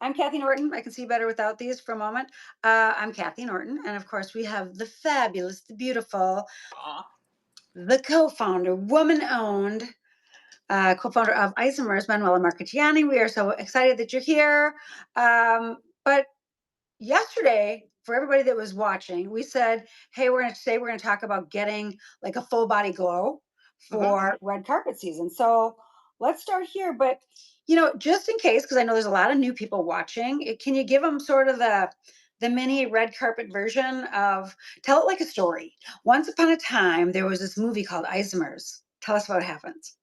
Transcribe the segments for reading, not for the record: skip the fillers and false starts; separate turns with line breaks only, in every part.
I'm Kathy Norton. I can see better without these for a moment. I'm Kathy Norton, and of course, we have the fabulous, the beautiful,
Aw.
the co-founder, woman-owned, co-founder of Isomers, Manuela Marchegiani. We are so excited that you're here. But yesterday, for everybody that was watching, we said, "Hey, we're going to talk about getting like a full body glow
Mhm.
for red carpet season." So let's start here. But just in case, because I know there's a lot of new people watching, can you give them sort of the mini red carpet version of tell it like a story? Once upon a time, there was this movie called Isomers. Tell us what happens.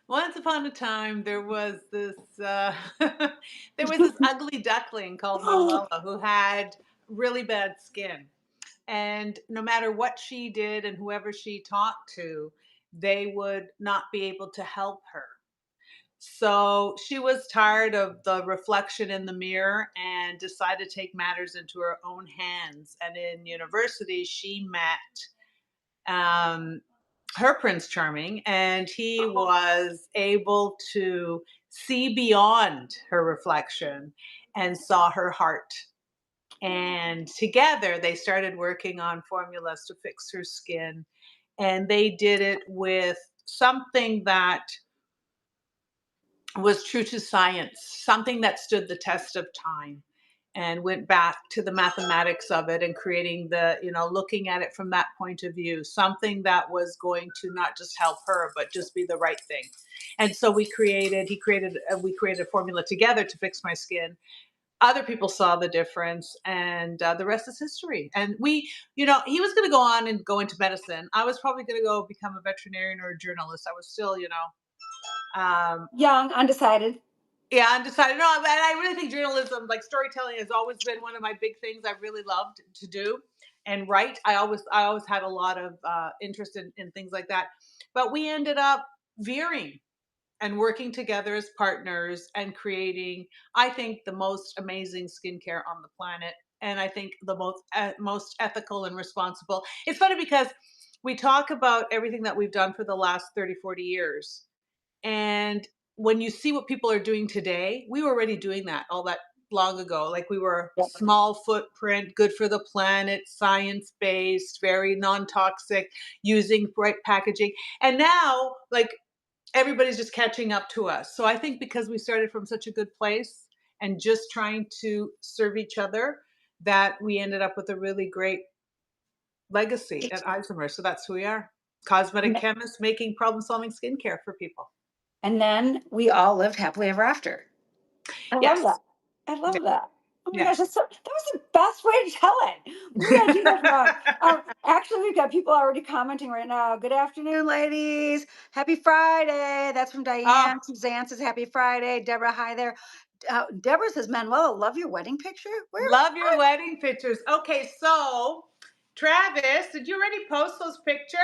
Once upon a time, there was this there was this ugly duckling called Manuela who had really bad skin, and no matter what she did and whoever she talked to, they would not be able to help her. So she was tired of the reflection in the mirror and decided to take matters into her own hands. And in university, she met her Prince Charming, and he was able to see beyond her reflection and saw her heart. And together they started working on formulas to fix her skin. And they did it with something that was true to science, something that stood the test of time and went back to the mathematics of it and creating looking at it from that point of view, something that was going to not just help her, but just be the right thing. And so we created a formula together to fix my skin. Other people saw the difference, and the rest is history. And he was going to go on and go into medicine. I was probably going to go become a veterinarian or a journalist. I was still, um,
Young, undecided.
yeah, undecided. No, and I really think journalism, like storytelling, has always been one of my big things I really loved to do and write. I always had a lot of interest in things like that. But we ended up veering and working together as partners and creating, I think, the most amazing skincare on the planet. And I think the most ethical and responsible. It's funny because we talk about everything that we've done for the last 30, 40 years, and when you see what people are doing today, we were already doing that all that long ago. Like, we were small footprint, good for the planet, science based, very non toxic, using bright packaging. And now, like, everybody's just catching up to us. So I think because we started from such a good place and just trying to serve each other, that we ended up with a really great legacy at Isomer. So that's who we are, cosmetic chemists making problem solving skincare for people.
And then we all lived happily ever after. I love that.
Yes.
I love that. Oh my
Yeah.
gosh, that was the best way to tell it. We gotta do that more. Actually, we've got people already commenting right now. Good afternoon, ladies. Happy Friday. That's from
Oh,
Diane. Suzanne says happy Friday. Deborah, hi there. Deborah says, Manuela, love your wedding picture. Where?
love your wedding pictures. Okay, so Travis, did you already post those pictures?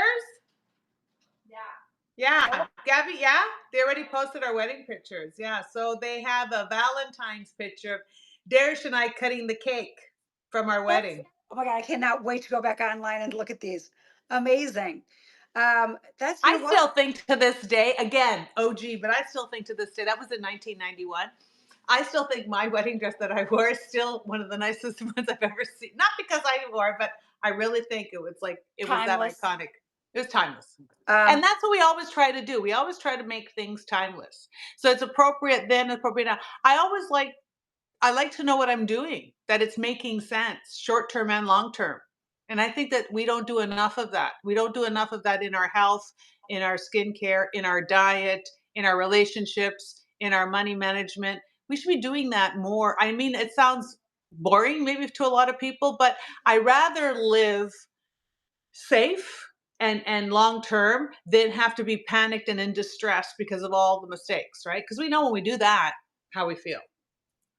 Yeah, Gabby, yeah, they already posted our wedding pictures. Yeah, so they have a Valentine's picture of Darish and I cutting the cake from our
That's,
wedding.
oh my God, I cannot wait to go back online and look at these. Amazing. That's, you
I
know what?
still think to this day, again, OG, but I still think to this day, that was in 1991. I still think my wedding dress that I wore is still one of the nicest ones I've ever seen. Not because I wore it, but I really think it was that
Timeless.
iconic. It was timeless. And
Um,
that's what we always try to do. We always try to make things timeless. So it's appropriate then, appropriate now. I like to know what I'm doing, that it's making sense, short term and long term. And I think that we don't do enough of that. We don't do enough of that in our health, in our skincare, in our diet, in our relationships, in our money management. We should be doing that more. I mean, it sounds boring maybe to a lot of people, but I rather live safe and long term than have to be panicked and in distress because of all the mistakes, right? Because we know when we do that, how we feel.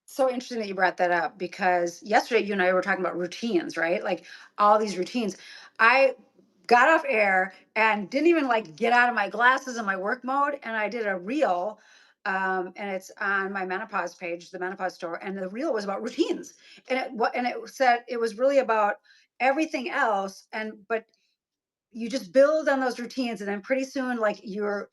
so interesting that you brought that up because yesterday you and I were talking about routines, right? Like all these routines. I got off air and didn't even like get out of my glasses and my work mode, and I did a reel, and it's on my menopause page, the menopause store, and the reel was about routines, and it said it was really about everything else, and but you just build on those routines, and then pretty soon, like, you're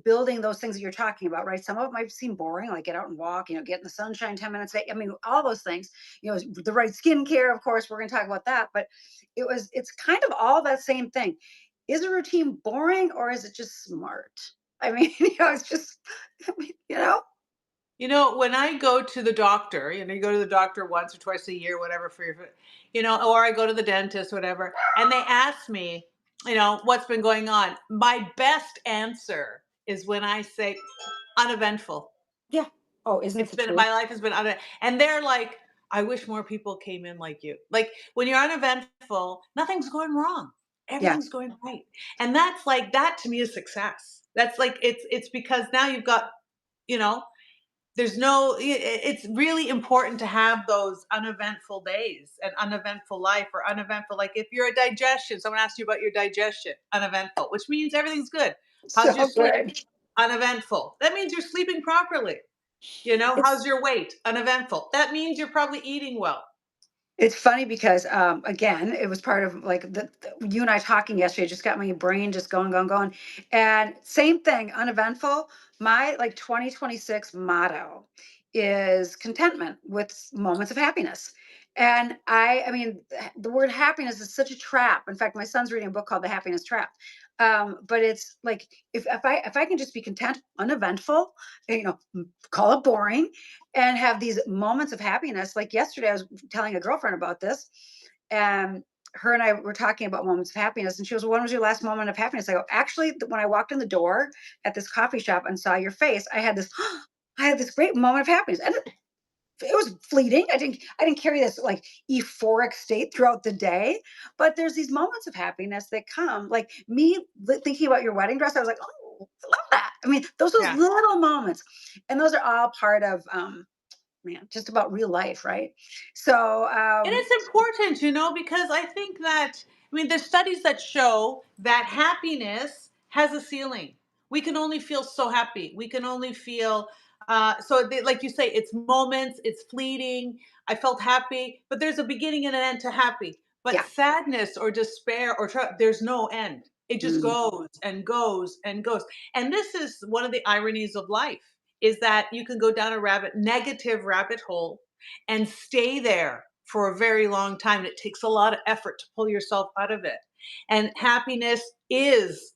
building those things that you're talking about, right? Some of them might seem boring, like get out and walk, get in the sunshine 10 minutes a day. I mean, all those things, the right skincare, of course, we're going to talk about that. But it's kind of all that same thing. Is a routine boring, or is it just smart? I mean, it's just, I mean,
When I go to the doctor, you go to the doctor once or twice a year, whatever, for your, or I go to the dentist, whatever, and they ask me, what's been going on. My best answer is when I say uneventful.
yeah. Oh, isn't
It's
the
been
truth?
my life has been and they're like, I wish more people came in like you. Like when you're uneventful, nothing's going wrong.
Yeah.
Everything's going right. And that's like that to me is success. That's like it's because now you've got, you know, there's no it's really important to have those uneventful days and uneventful life or uneventful, like if you're a digestion, someone asks you about your digestion, uneventful, which means everything's good. How's your
So
sleep?
good.
Uneventful. That means you're sleeping properly. How's
It's
your weight? Uneventful. That means you're probably eating well.
It's funny because, again, it was part of like you and I talking yesterday just got my brain just going, going, going. And same thing, uneventful. My like 2026 motto is contentment with moments of happiness. And I mean, the word happiness is such a trap. In fact, my son's reading a book called The Happiness Trap. But it's like if I can just be content, uneventful, call it boring, and have these moments of happiness. Like yesterday, I was telling a girlfriend about this, and her and I were talking about moments of happiness. And she goes, well, when was your last moment of happiness? I go, actually, when I walked in the door at this coffee shop and saw your face, I had this, I had this great moment of happiness. And it was fleeting. I didn't carry this like euphoric state throughout the day, but there's these moments of happiness that come. Like me thinking about your wedding dress, I was like, oh, I love that. I mean, those
Yeah.
little moments, and those are all part of man, just about real life, right? So,
And it's important, because I think that, I mean, there's studies that show that happiness has a ceiling. We can only feel so happy. We can only feel, like you say, it's moments, it's fleeting. I felt happy, but there's a beginning and an end to happy. But
yeah.
sadness or despair there's no end. It just
Mm,
goes and goes and goes. And this is one of the ironies of life is that you can go down a negative rabbit hole and stay there for a very long time. And it takes a lot of effort to pull yourself out of it. And happiness is,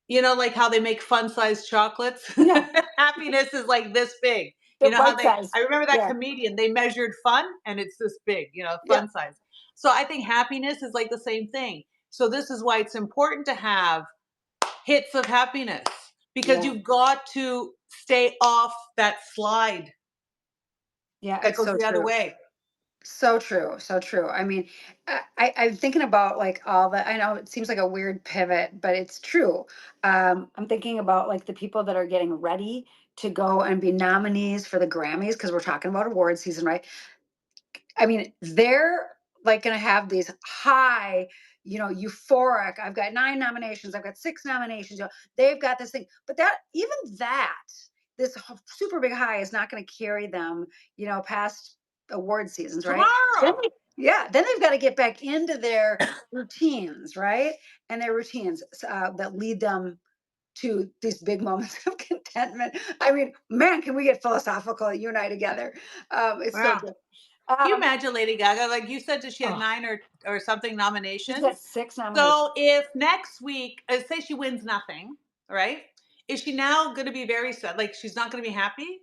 like how they make fun sized chocolates.
yeah,
Happiness is like this big.
they're
How
bite
I
sized.
remember that
Yeah,
comedian, they measured fun and it's this big,
yeah,
fun size. So I think happiness is like the same thing. So this is why it's important to have hits of happiness because
yeah,
you've got to stay off that slide
yeah.
that
It's
goes
so
the other
true.
way.
So true, so true. I mean, I'm thinking about like all the. I know it seems like a weird pivot, but it's true. I'm thinking about like the people that are getting ready to go and be nominees for the Grammys because we're talking about award season, right? I mean, they're like going to have these high, euphoric. I've got 9 nominations. I've got 6 nominations. They've got this thing, but even that, this super big high is not going to carry them, past award seasons, right?
Tomorrow.
Yeah, then they've got to get back into their routines, right? And their routines that lead them to these big moments of contentment. I mean, man, can we get philosophical, you and I together? It's so
Wow.
good.
Can you
Um,
imagine Lady Gaga? Like you said, that she had
oh,
9 or something
she's got
nominations.
6 nominations.
So if next week, say she wins nothing, right? Is she now going to be very sad? Like she's not going to be happy?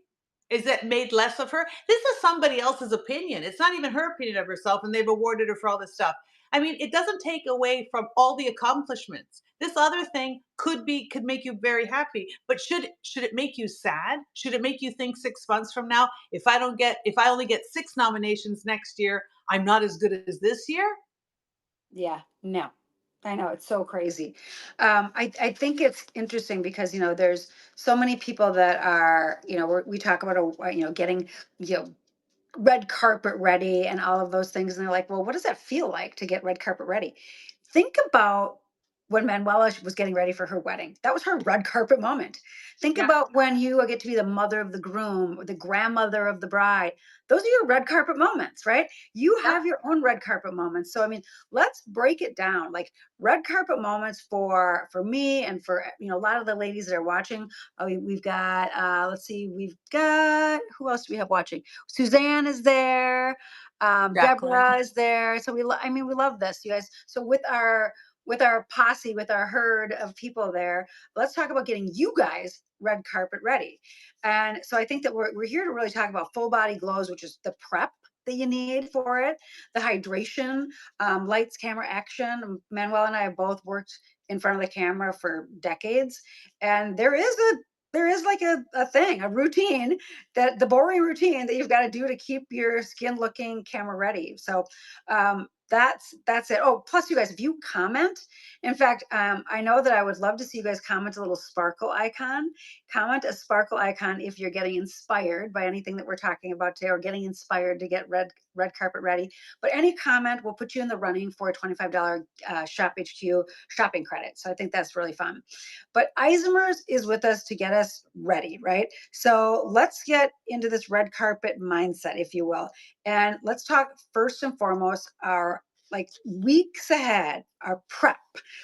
Is it made less of her? This is somebody else's opinion. It's not even her opinion of herself, and they've awarded her for all this stuff. I mean, it doesn't take away from all the accomplishments. This other thing could make you very happy, but should it make you sad? Should it make you think 6 months from now, if I only get 6 nominations next year, I'm not as good as this year?
Yeah, no, I know it's so crazy. I think it's interesting because there's so many people that are we talk about getting red carpet ready and all of those things, and they're like, well, what does that feel like to get red carpet ready? Think about when Manuela was getting ready for her wedding. That was her red carpet moment. Think
Yeah,
about when you get to be the mother of the groom or the grandmother of the bride. Those are your red carpet moments, right? You
yeah.
have your own red carpet moments. So I mean, let's break it down. Like red carpet moments for me and for a lot of the ladies that are watching. We've got let's see, we've got who else do we have watching? Suzanne is there.
Jacqueline.
Deborah is there. So I mean, we love this, you guys. So with our posse, with our herd of people there, let's talk about getting you guys red carpet ready. And so I think that we're here to really talk about full body glows, which is the prep that you need for it, the hydration, lights, camera, action. Manuel and I have both worked in front of the camera for decades, and there is like a thing, a routine, that the boring routine that you've got to do to keep your skin looking camera ready. So that's it. Oh, plus you guys, if you comment, in fact, I know that I would love to see you guys comment a little sparkle icon. Comment a sparkle icon if you're getting inspired by anything that we're talking about today, or getting inspired to get red carpet ready. But any comment will put you in the running for a $25 Shop HQ shopping credit. So I think that's really fun. But Isomers is with us to get us ready, right? So let's get into this red carpet mindset, if you will. And let's talk first and foremost our like weeks ahead, our prep,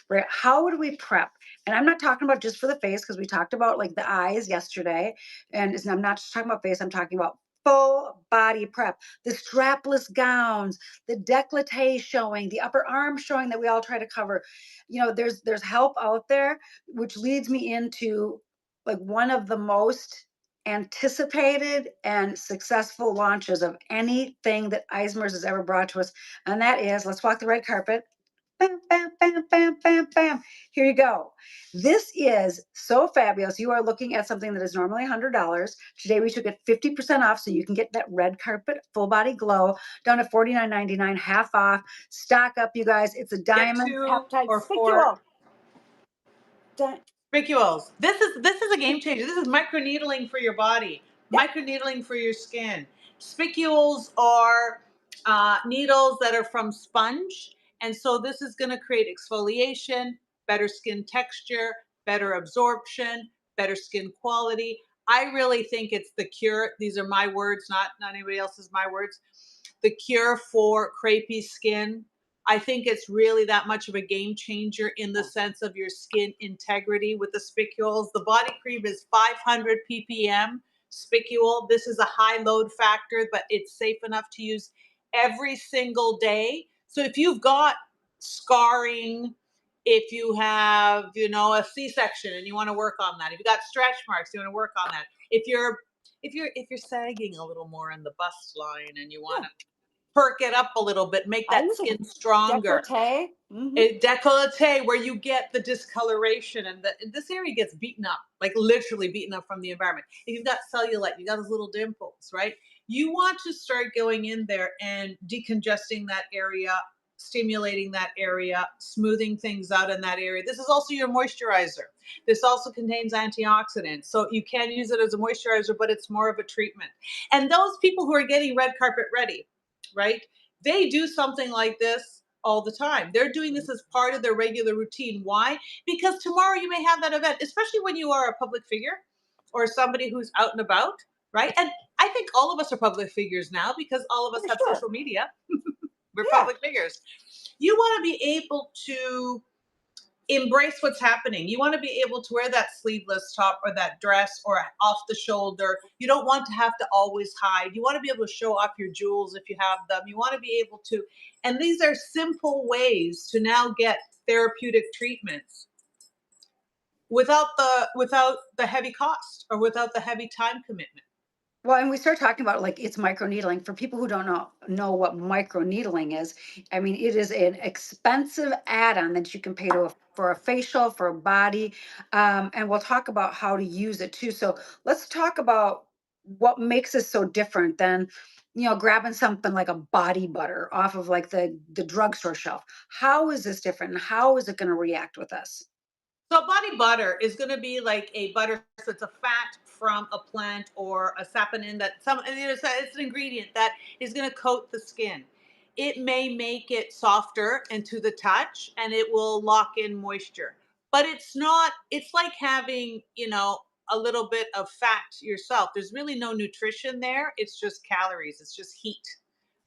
right? How would we prep? And I'm not talking about just for the face, because we talked about like the eyes yesterday. And I'm not just talking about face, I'm talking about full body prep, the strapless gowns, the décolleté showing, the upper arm showing that we all try to cover. There's help out there, which leads me into like one of the most anticipated and successful launches of anything that Eismer's has ever brought to us. And that is, let's walk the red carpet. Bam, bam, bam, bam, bam, bam. Here you go. This is so fabulous. You are looking at something that is normally $100. Today we took it 50% off, so you can get that red carpet full body glow down to $49.99, half off. Stock up, you guys. It's a
Get
diamond
two
peptide
or four
spicule. Di-
spicules. This is a game changer. This is microneedling for your body,
Yep.
microneedling for your skin. Spicules are needles that are from sponge, and so this is going to create exfoliation, better skin texture, better absorption, better skin quality. I really think it's the cure. These are my words, not anybody else's. My words. The cure for crepey skin. I think it's really that much of a game changer in the sense of your skin integrity with the spicules. The body cream is 500 ppm spicule. This is a high load factor, but it's safe enough to use every single day. So if you've got scarring, if you have, a C-section and you want to work on that, if you got stretch marks, you want to work on that. If you're sagging a little more in the bust line and you want
Yeah.
to perk it up a little bit, make
I
that
use
skin
a
stronger.
décolleté.
Décolleté, where you get the discoloration and this area gets beaten up, like literally beaten up from the environment. If you've got cellulite, you got those little dimples, right? You want to start going in there and decongesting that area, stimulating that area, smoothing things out in that area. This is also your moisturizer. This also contains antioxidants. So you can use it as a moisturizer, but it's more of a treatment. And those people who are getting red carpet ready, right? They do something like this all the time. They're doing this as part of their regular routine. Why? Because tomorrow you may have that event, especially when you are a public figure or somebody who's out and about, right? And I think all of us are public figures now because all of us
For
have
sure.
social media. We're
Yeah.
public figures. You want to be able to embrace what's happening. You want to be able to wear that sleeveless top or that dress or off the shoulder. You don't want to have to always hide. You want to be able to show off your jewels if you have them. You want to be able to, and these are simple ways to now get therapeutic treatments without the heavy cost or without the heavy time commitment.
Well, and we start talking about like it's microneedling. For people who don't know what microneedling is, I mean, it is an expensive add-on that you can pay for a facial, for a body, and we'll talk about how to use it too. So let's talk about what makes us so different than grabbing something like a body butter off of like the drugstore shelf. How is this different, and how is it going to react with us?
So body butter is going to be like a butter. So it's a fat from a plant or a saponin that it's an ingredient that is going to coat the skin. it may make it softer and to the touch and it will lock in moisture. But it's not, it's like having, a little bit of fat yourself. There's really no nutrition there. It's just calories, it's just heat,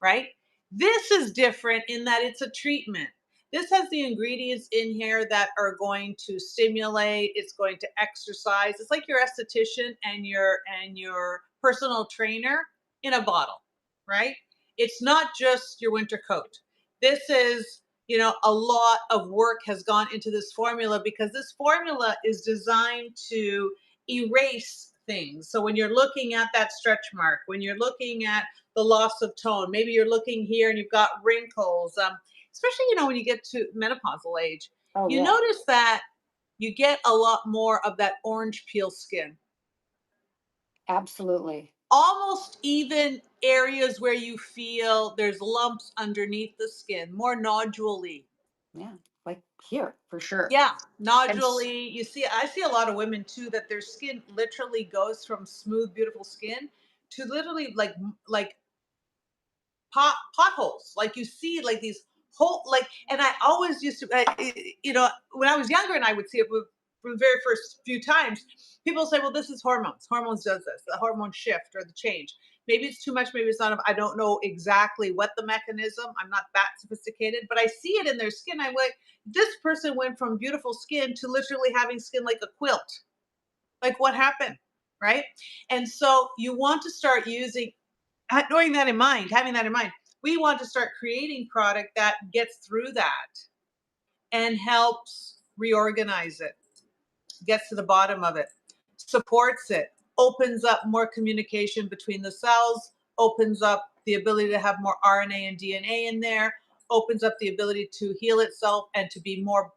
right? This is different in that it's a treatment. This has the ingredients in here that are going to stimulate, it's going to exercise. It's like your esthetician and your personal trainer in a bottle, right? It's not just your winter coat. This is, a lot of work has gone into this formula because this formula is designed to erase things. So when you're looking at that stretch mark, when you're looking at the loss of tone, maybe you're looking here and you've got wrinkles, especially, when you get to menopausal age,
Oh
you
yeah,
notice that you get a lot more of that orange peel skin.
absolutely.
Almost even areas where you feel there's lumps underneath the skin, more nodulally.
Yeah, like here for sure.
Yeah,
And
nodulally. I see a lot of women too that their skin literally goes from smooth, beautiful skin to literally like potholes. Like you see like these whole like, and I always used to, when I was younger and I would see it from the very first few times, people say, well, this is hormones. Hormones does this, the hormone shift or the change. Maybe it's too much, maybe it's not enough. I don't know exactly what the mechanism. I'm not that sophisticated, but I see it in their skin. I'm like, this person went from beautiful skin to literally having skin like a quilt. Like what happened? Right. And so you want to start knowing that in mind, having that in mind, we want to start creating product that gets through that and helps reorganize it, gets to the bottom of it, supports it, opens up more communication between the cells, opens up the ability to have more RNA and DNA in there, opens up the ability to heal itself and to be more,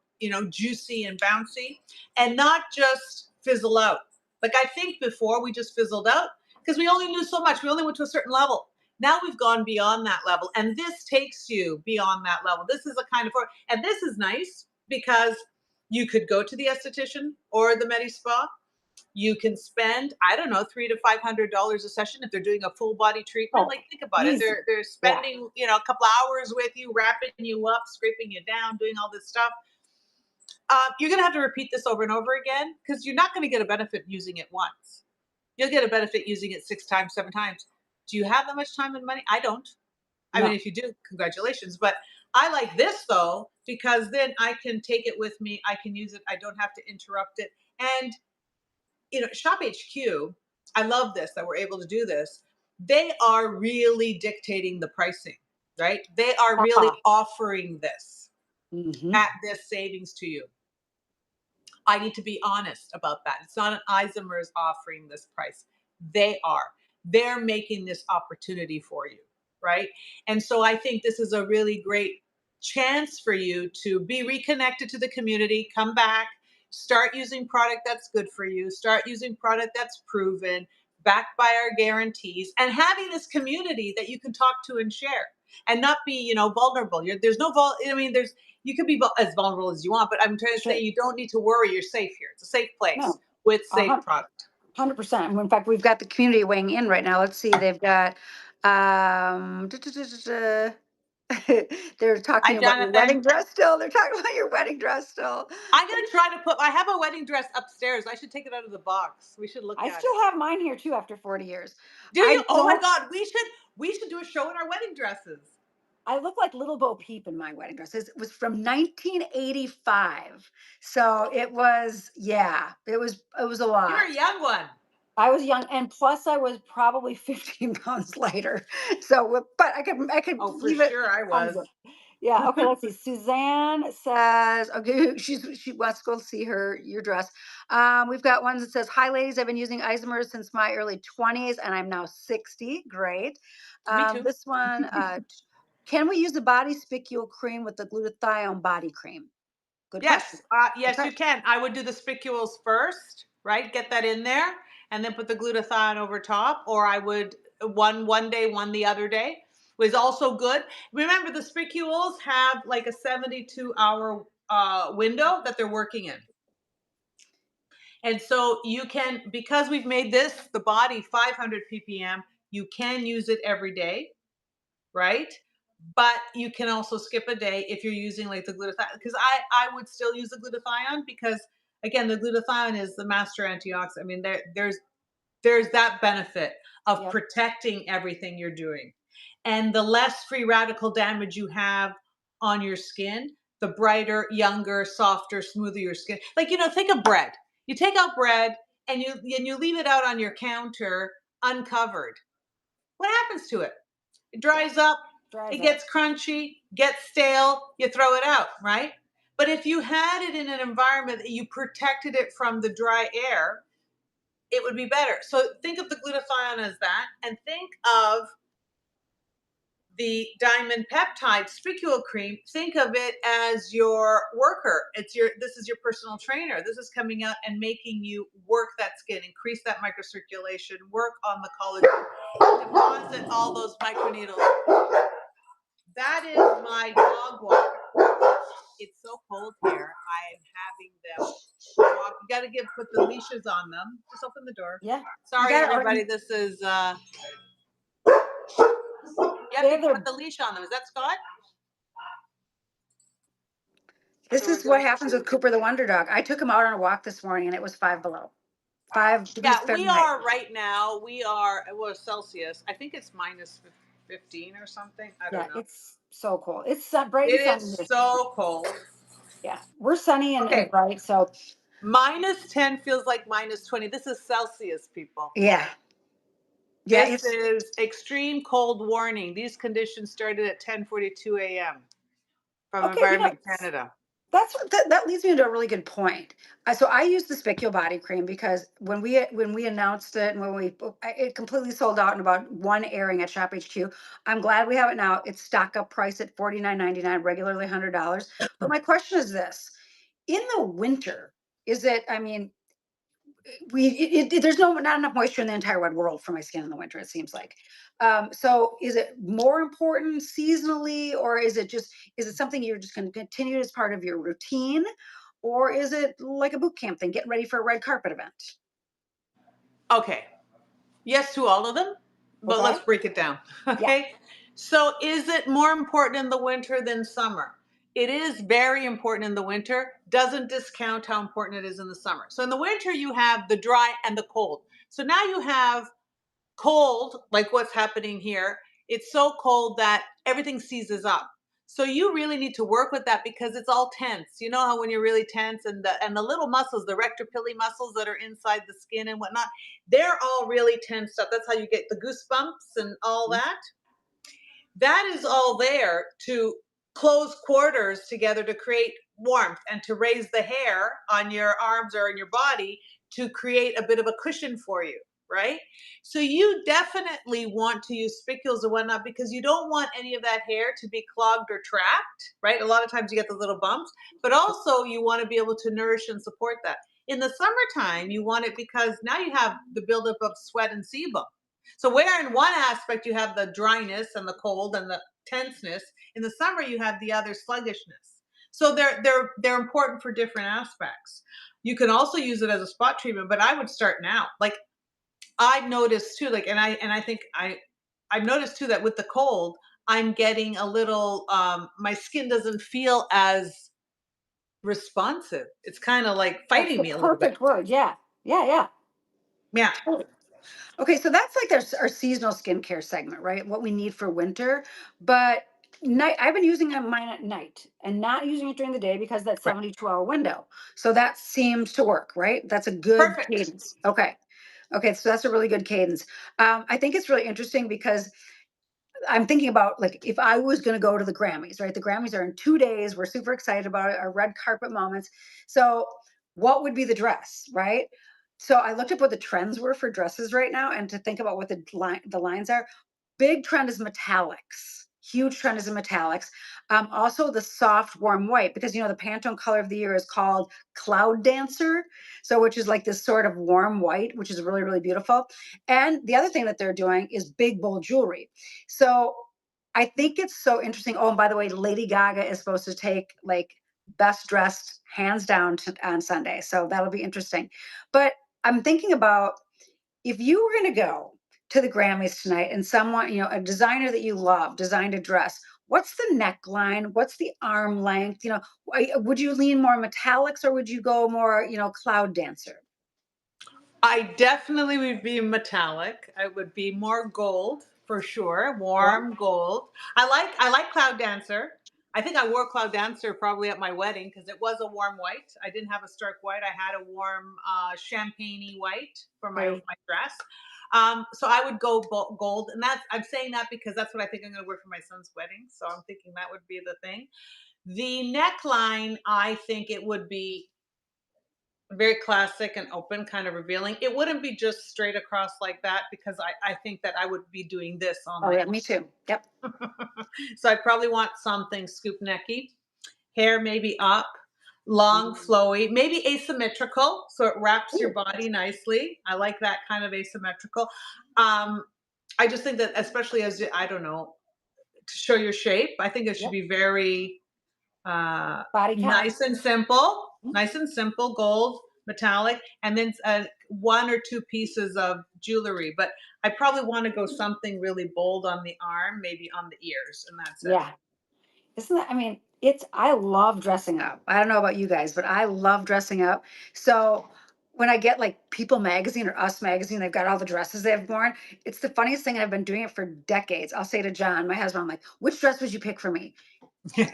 juicy and bouncy and not just fizzle out. Like I think before we just fizzled out because we only knew so much. We only went to a certain level. Now we've gone beyond that level and this takes you beyond that level. This is a kind of, and this is nice because you could go to the esthetician or the Medi Spa. You can spend, I don't know, $300 to $500 a session if they're doing a full body treatment.
oh,
Like think about it.
easy.
They're
Yeah,
spending, a couple hours with you, wrapping you up, scraping you down, doing all this stuff. You're gonna have to repeat this over and over again because you're not gonna get a benefit using it once. You'll get a benefit using it 6 times, 7 times. Do you have that much time and money? I don't. I mean,
no,
if you do, congratulations. But I like this though, because then I can take it with me. I can use it. I don't have to interrupt it. And, Shop HQ, I love this that we're able to do this. They are really dictating the pricing, right? They are really
uh-huh.
offering this
Hmm.
at this savings to you. I need to be honest about that. It's not an Isomers offering this price. They are. They're making this opportunity for you, right? And so I think this is a really great chance for you to be reconnected to the community, come back, start using product that's good for you, start using product that's proven, backed by our guarantees, and having this community that you can talk to and share and not be, vulnerable. There's no I mean, you can be as vulnerable as you want, but I'm trying to say
Sure.
you don't need to worry. You're safe here. It's a safe place
No,
with
a
safe product.
100%. In fact, we've got the community weighing in right now. Let's see. They've got duh, duh, duh, duh, duh. They're
Hi,
talking about your
Jonathan.
wedding dress still. They're talking about your wedding dress still.
I'm gonna try to I have a wedding dress upstairs. I should take it out of the box. We should look
I
at it.
still have mine here too after 40 years.
Do
I
you? Oh my
don't
God, we should do a show in our wedding dresses.
I look like Little Bo Peep in my wedding dress. It was from 1985. So it was, yeah, it was a
You're
lot.
a young one.
I was young, and plus I was probably 15 pounds lighter. So, but I could
Oh, for
leave it
sure I
on
was.
good. Yeah. Okay. Let's see. Suzanne says, okay, she wants to go see your dress. We've got one that says, "Hi, ladies. I've been using Isomers since my early 20s, and I'm now 60. Great.
Me too.
This one, can we use the body spicule cream with the glutathione body cream? Good question.
Yes,
Okay.
you can. I would do the spicules first, right? Get that in there, and then put the glutathione over top. Or I would one day, one the other day was also good. Remember, the spicules have like a 72-hour window that they're working in, and so you can, because we've made this the body 500 ppm. You can use it every day, right? but you can also skip a day if you're using like the glutathione, because I would still use the glutathione because again the glutathione is the master antioxidant. I mean there's that benefit of
Yep.
protecting everything you're doing. And the less free radical damage you have on your skin, the brighter, younger, softer, smoother your skin. Like, think of bread. You take out bread and you leave it out on your counter uncovered. What happens to it? It
Yeah.
dries up, it
Dries up.
gets crunchy, gets stale, you throw it out, right? But if you had it in an environment that you protected it from the dry air, it would be better. So think of the glutathione as that, and think of the diamond peptide spicule cream. Think of it as your worker. This is your personal trainer. This is coming out and making you work that skin, increase that microcirculation, work on the collagen, deposit all those microneedles. That is my dog walker. It's so cold here. I'm having them walk. You got to put the leashes on them. Just open the door.
Yeah. You
Sorry,
got it.
everybody. This is you have to
They're
put the leash on them. Is that Scott?
This
So we're
is what
going
happens
to.
with Cooper the Wonder Dog. I took him out on a walk this morning and it was 5 below. 5 degrees
Yeah, we
Fahrenheit.
are right now. We are Celsius. I think it's minus 15 or something. I
Yeah,
don't know.
it's so cool. It's bright and
It
sunny
is
here.
so cold.
Yeah, we're sunny and
Okay,
bright. So
minus 10 feels like minus 20. This is Celsius, people.
yeah, yeah,
This
it's
is extreme cold warning. These conditions started at 10:42 a.m. from
okay.
Environment Canada.
That leads me to a really good point. So I use the Spicule body cream because when we announced it and it completely sold out in about one airing at Shop HQ. I'm glad we have it now. It's stock up price at $49.99, regularly $100. But my question is this: in the winter, is it? I mean, there's not enough moisture in the entire wide world for my skin in the winter, it seems like. So is it more important seasonally, or is it something you're just going to continue as part of your routine, or is it like a boot camp thing, getting ready for a red carpet event?
Okay. Yes to all of them, but
Okay.
let's break it down.
Yeah.
Okay. So is it more important in the winter than summer? It is very important in the winter. Doesn't discount how important it is in the summer. So in the winter, you have the dry and the cold. So now you have cold, like what's happening here. It's so cold that everything seizes up. So you really need to work with that because it's all tense. You know how when you're really tense and the little muscles, the rector pili muscles that are inside the skin and whatnot, they're all really tensed up. That's how you get the goosebumps and all that. That is all there to close quarters together to create warmth and to raise the hair on your arms or in your body to create a bit of a cushion for you, right? So you definitely want to use spicules and whatnot because you don't want any of that hair to be clogged or trapped, right? A lot of times you get those little bumps, but also you want to be able to nourish and support that. In the summertime, you want it because now you have the buildup of sweat and sebum. So where in one aspect you have the dryness and the cold and the tenseness, in the summer you have the other sluggishness. So they're important for different aspects. You can also use it as a spot treatment, but I would start now. Like I've noticed too, like and I think I've noticed too that with the cold, I'm getting a little my skin doesn't feel as responsive. It's kind of like
That's
fighting
the
me a little bit.
perfect word. Yeah. Yeah. Yeah.
Yeah.
Totally. Okay, so that's like our seasonal skincare segment, right? What we need for winter. But I've been using mine at night and not using it during the day because that
Right.
72-hour window. So that seems to work, right? That's a good
Perfect.
cadence. Okay. Okay, so that's a really good cadence. I think it's really interesting because I'm thinking about like if I was going to go to the Grammys, right? The Grammys are in 2 days. We're super excited about it, our red carpet moments. So, what would be the dress, right? So I looked up what the trends were for dresses right now, and to think about what the lines are. Big trend is metallics. Huge trend is in metallics. Also, the soft, warm white, because the Pantone color of the year is called Cloud Dancer. So, which is like this sort of warm white, which is really, really beautiful. And the other thing that they're doing is big, bold jewelry. So, I think it's so interesting. Oh, and by the way, Lady Gaga is supposed to take like best dressed hands down on Sunday. So, that'll be interesting. But I'm thinking about if you were going to go to the Grammys tonight and someone, a designer that you love designed a dress, what's the neckline? What's the arm length? Would you lean more metallics or would you go more, cloud dancer?
I definitely would be metallic. I would be more gold for sure,
Yeah.
warm gold. I like Cloud Dancer. I think I wore Cloud Dancer probably at my wedding because it was a warm white. I didn't have a stark white. I had a warm champagne white for my
Hey,
my dress. So I would go gold, and I'm saying that because that's what I think I'm going to wear for my son's wedding. So I'm thinking that would be the thing. The neckline, I think it would be very classic and open, kind of revealing. It wouldn't be just straight across like that because I think that I would be doing this all
oh
night.
yeah, me too. Yep.
So I probably want something scoop necky, hair maybe up, long, flowy, maybe asymmetrical, so it wraps your
Ooh,
body nicely. I like that kind of asymmetrical. Um, I just think that, especially I don't know, to show your shape, I think it should
yep.
be very
Body count.
nice and simple, gold, metallic, and then one or two pieces of jewelry. But I probably want to go something really bold on the arm, maybe on the ears, and that's it.
Yeah. Isn't that, I mean, I love dressing up. I don't know about you guys, but I love dressing up. So when I get like People Magazine or Us Magazine, they've got all the dresses they've worn. It's the funniest thing. I've been doing it for decades. I'll say to John, my husband, I'm like, which dress would you pick for me?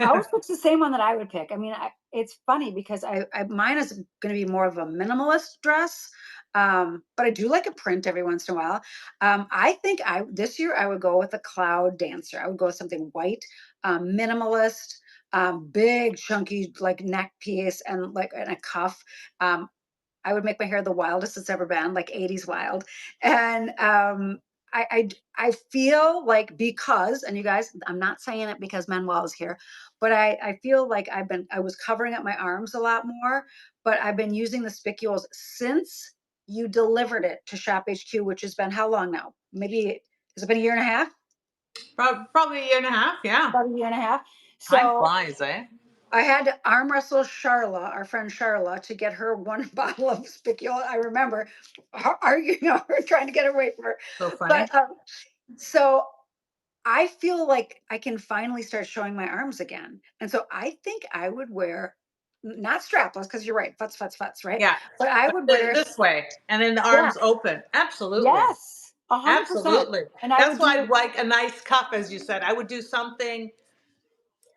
Always picks the same one that I would pick. I mean, it's funny because mine is going to be more of a minimalist dress, but I do like a print every once in a while. I think I this year I would go with a cloud dancer. I would go with something white, minimalist, big chunky like neck piece and like and a cuff. Um, I would make my hair the wildest it's ever been, like 80s wild. And I feel like because, and you guys, I'm not saying it because Manuel is here, but I feel like I was covering up my arms a lot more, but I've been using the spicules since you delivered it to Shop HQ, which has been how long now? Maybe, has it been a year and a half?
Probably a year and a half. Yeah,
About a year and a half.
time
So
flies, eh?
I had to arm wrestle Charla, our friend Charla, to get her one bottle of spicule. I remember arguing over trying to get away from her.
So funny.
But so I feel like I can finally start showing my arms again. And so I think I would wear not strapless, because you're right, futz, futz, futz, right?
Yeah,
But I
but
would
then
wear,
this way, and then the
yeah,
arms open. Absolutely,
yes, 100%.
absolutely.
And I
That's
would do
why
it,
I'd like a nice cuff, as you said. I would do something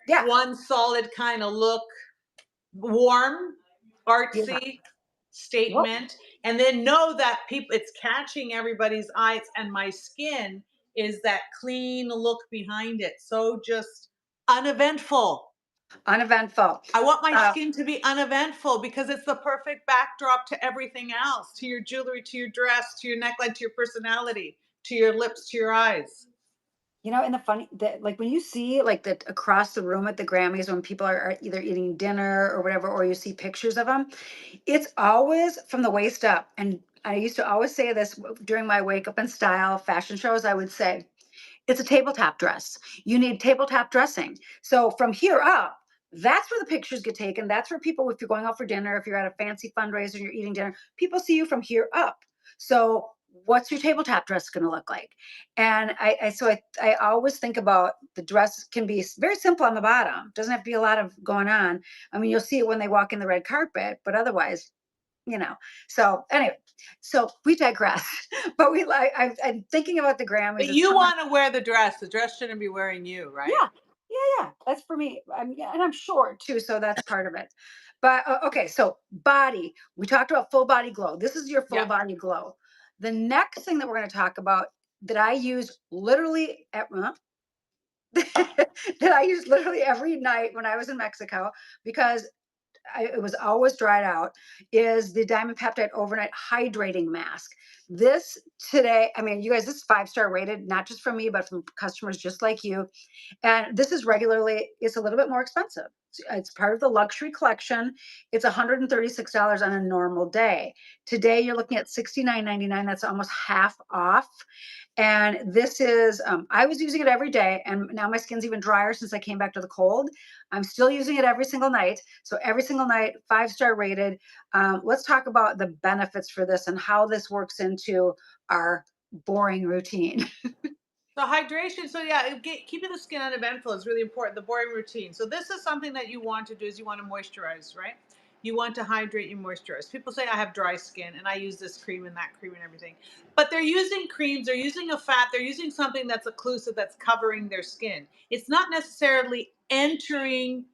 yeah,
one solid kind of look, warm,
yeah.
artsy
Well,
statement, and then know that people it's catching everybody's eyes, and my skin is that clean look behind it. So just uneventful.
uneventful.
I want my
Uh,
skin to be uneventful because it's the perfect backdrop to everything else, to your jewelry, to your dress, to your neckline, to your personality, to your lips, to your eyes.
And the funny that like when you see like the across the room at the Grammys when people are either eating dinner or whatever, or you see pictures of them, it's always from the waist up. And I used to always say this during my Wake Up in Style fashion shows. I would say, it's a tabletop dress. You need tabletop dressing. So from here up, that's where the pictures get taken. That's where people, if you're going out for dinner, if you're at a fancy fundraiser and you're eating dinner, people see you from here up. So what's your tabletop dress going to look like? And I always think about the dress can be very simple on the bottom. Doesn't have to be a lot of going on. I mean, you'll see it when they walk in the red carpet, but otherwise, you know. So anyway, so we digress. But I'm thinking about the
But
Grammys. It's
you
coming.
want to wear the dress. The dress shouldn't be wearing you, right?
Yeah, yeah, yeah. That's for me. Yeah, and I'm short too, so that's part of it. But okay, so body. We talked about full body glow. This is your full
Yep.
body glow. The next thing that we're going to talk about that I use literally that I use literally every night when I was in Mexico because it was always dried out, is the Diamond Peptide Overnight Hydrating Mask. This today, I mean, you guys, this is 5-star rated, not just from me, but from customers just like you. And this is regularly, it's a little bit more expensive. It's part of the luxury collection. It's $136 on a normal day. Today, you're looking at $69.99. That's almost half off. And this is, I was using it every day, and now my skin's even drier since I came back to the cold. I'm still using it every single night. So every single night, 5-star rated. Let's talk about the benefits for this and how this works into our boring routine.
So hydration. So yeah, keeping the skin uneventful is really important. The boring routine. So this is something that you want to do is you want to moisturize, right? You want to hydrate and moisturize. People say I have dry skin and I use this cream and that cream and everything. But they're using creams, they're using a fat, they're using something that's occlusive that's covering their skin. It's not necessarily entering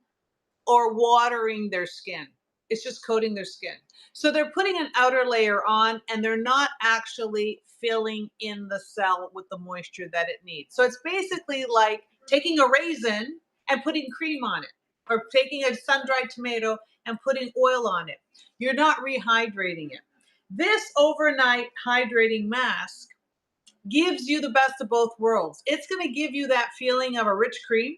or watering their skin. It's just coating their skin. So they're putting an outer layer on and they're not actually filling in the cell with the moisture that it needs. So it's basically like taking a raisin and putting cream on it, or taking a sun dried tomato and putting oil on it. You're not rehydrating it. This overnight hydrating mask gives you the best of both worlds. It's going to give you that feeling of a rich cream,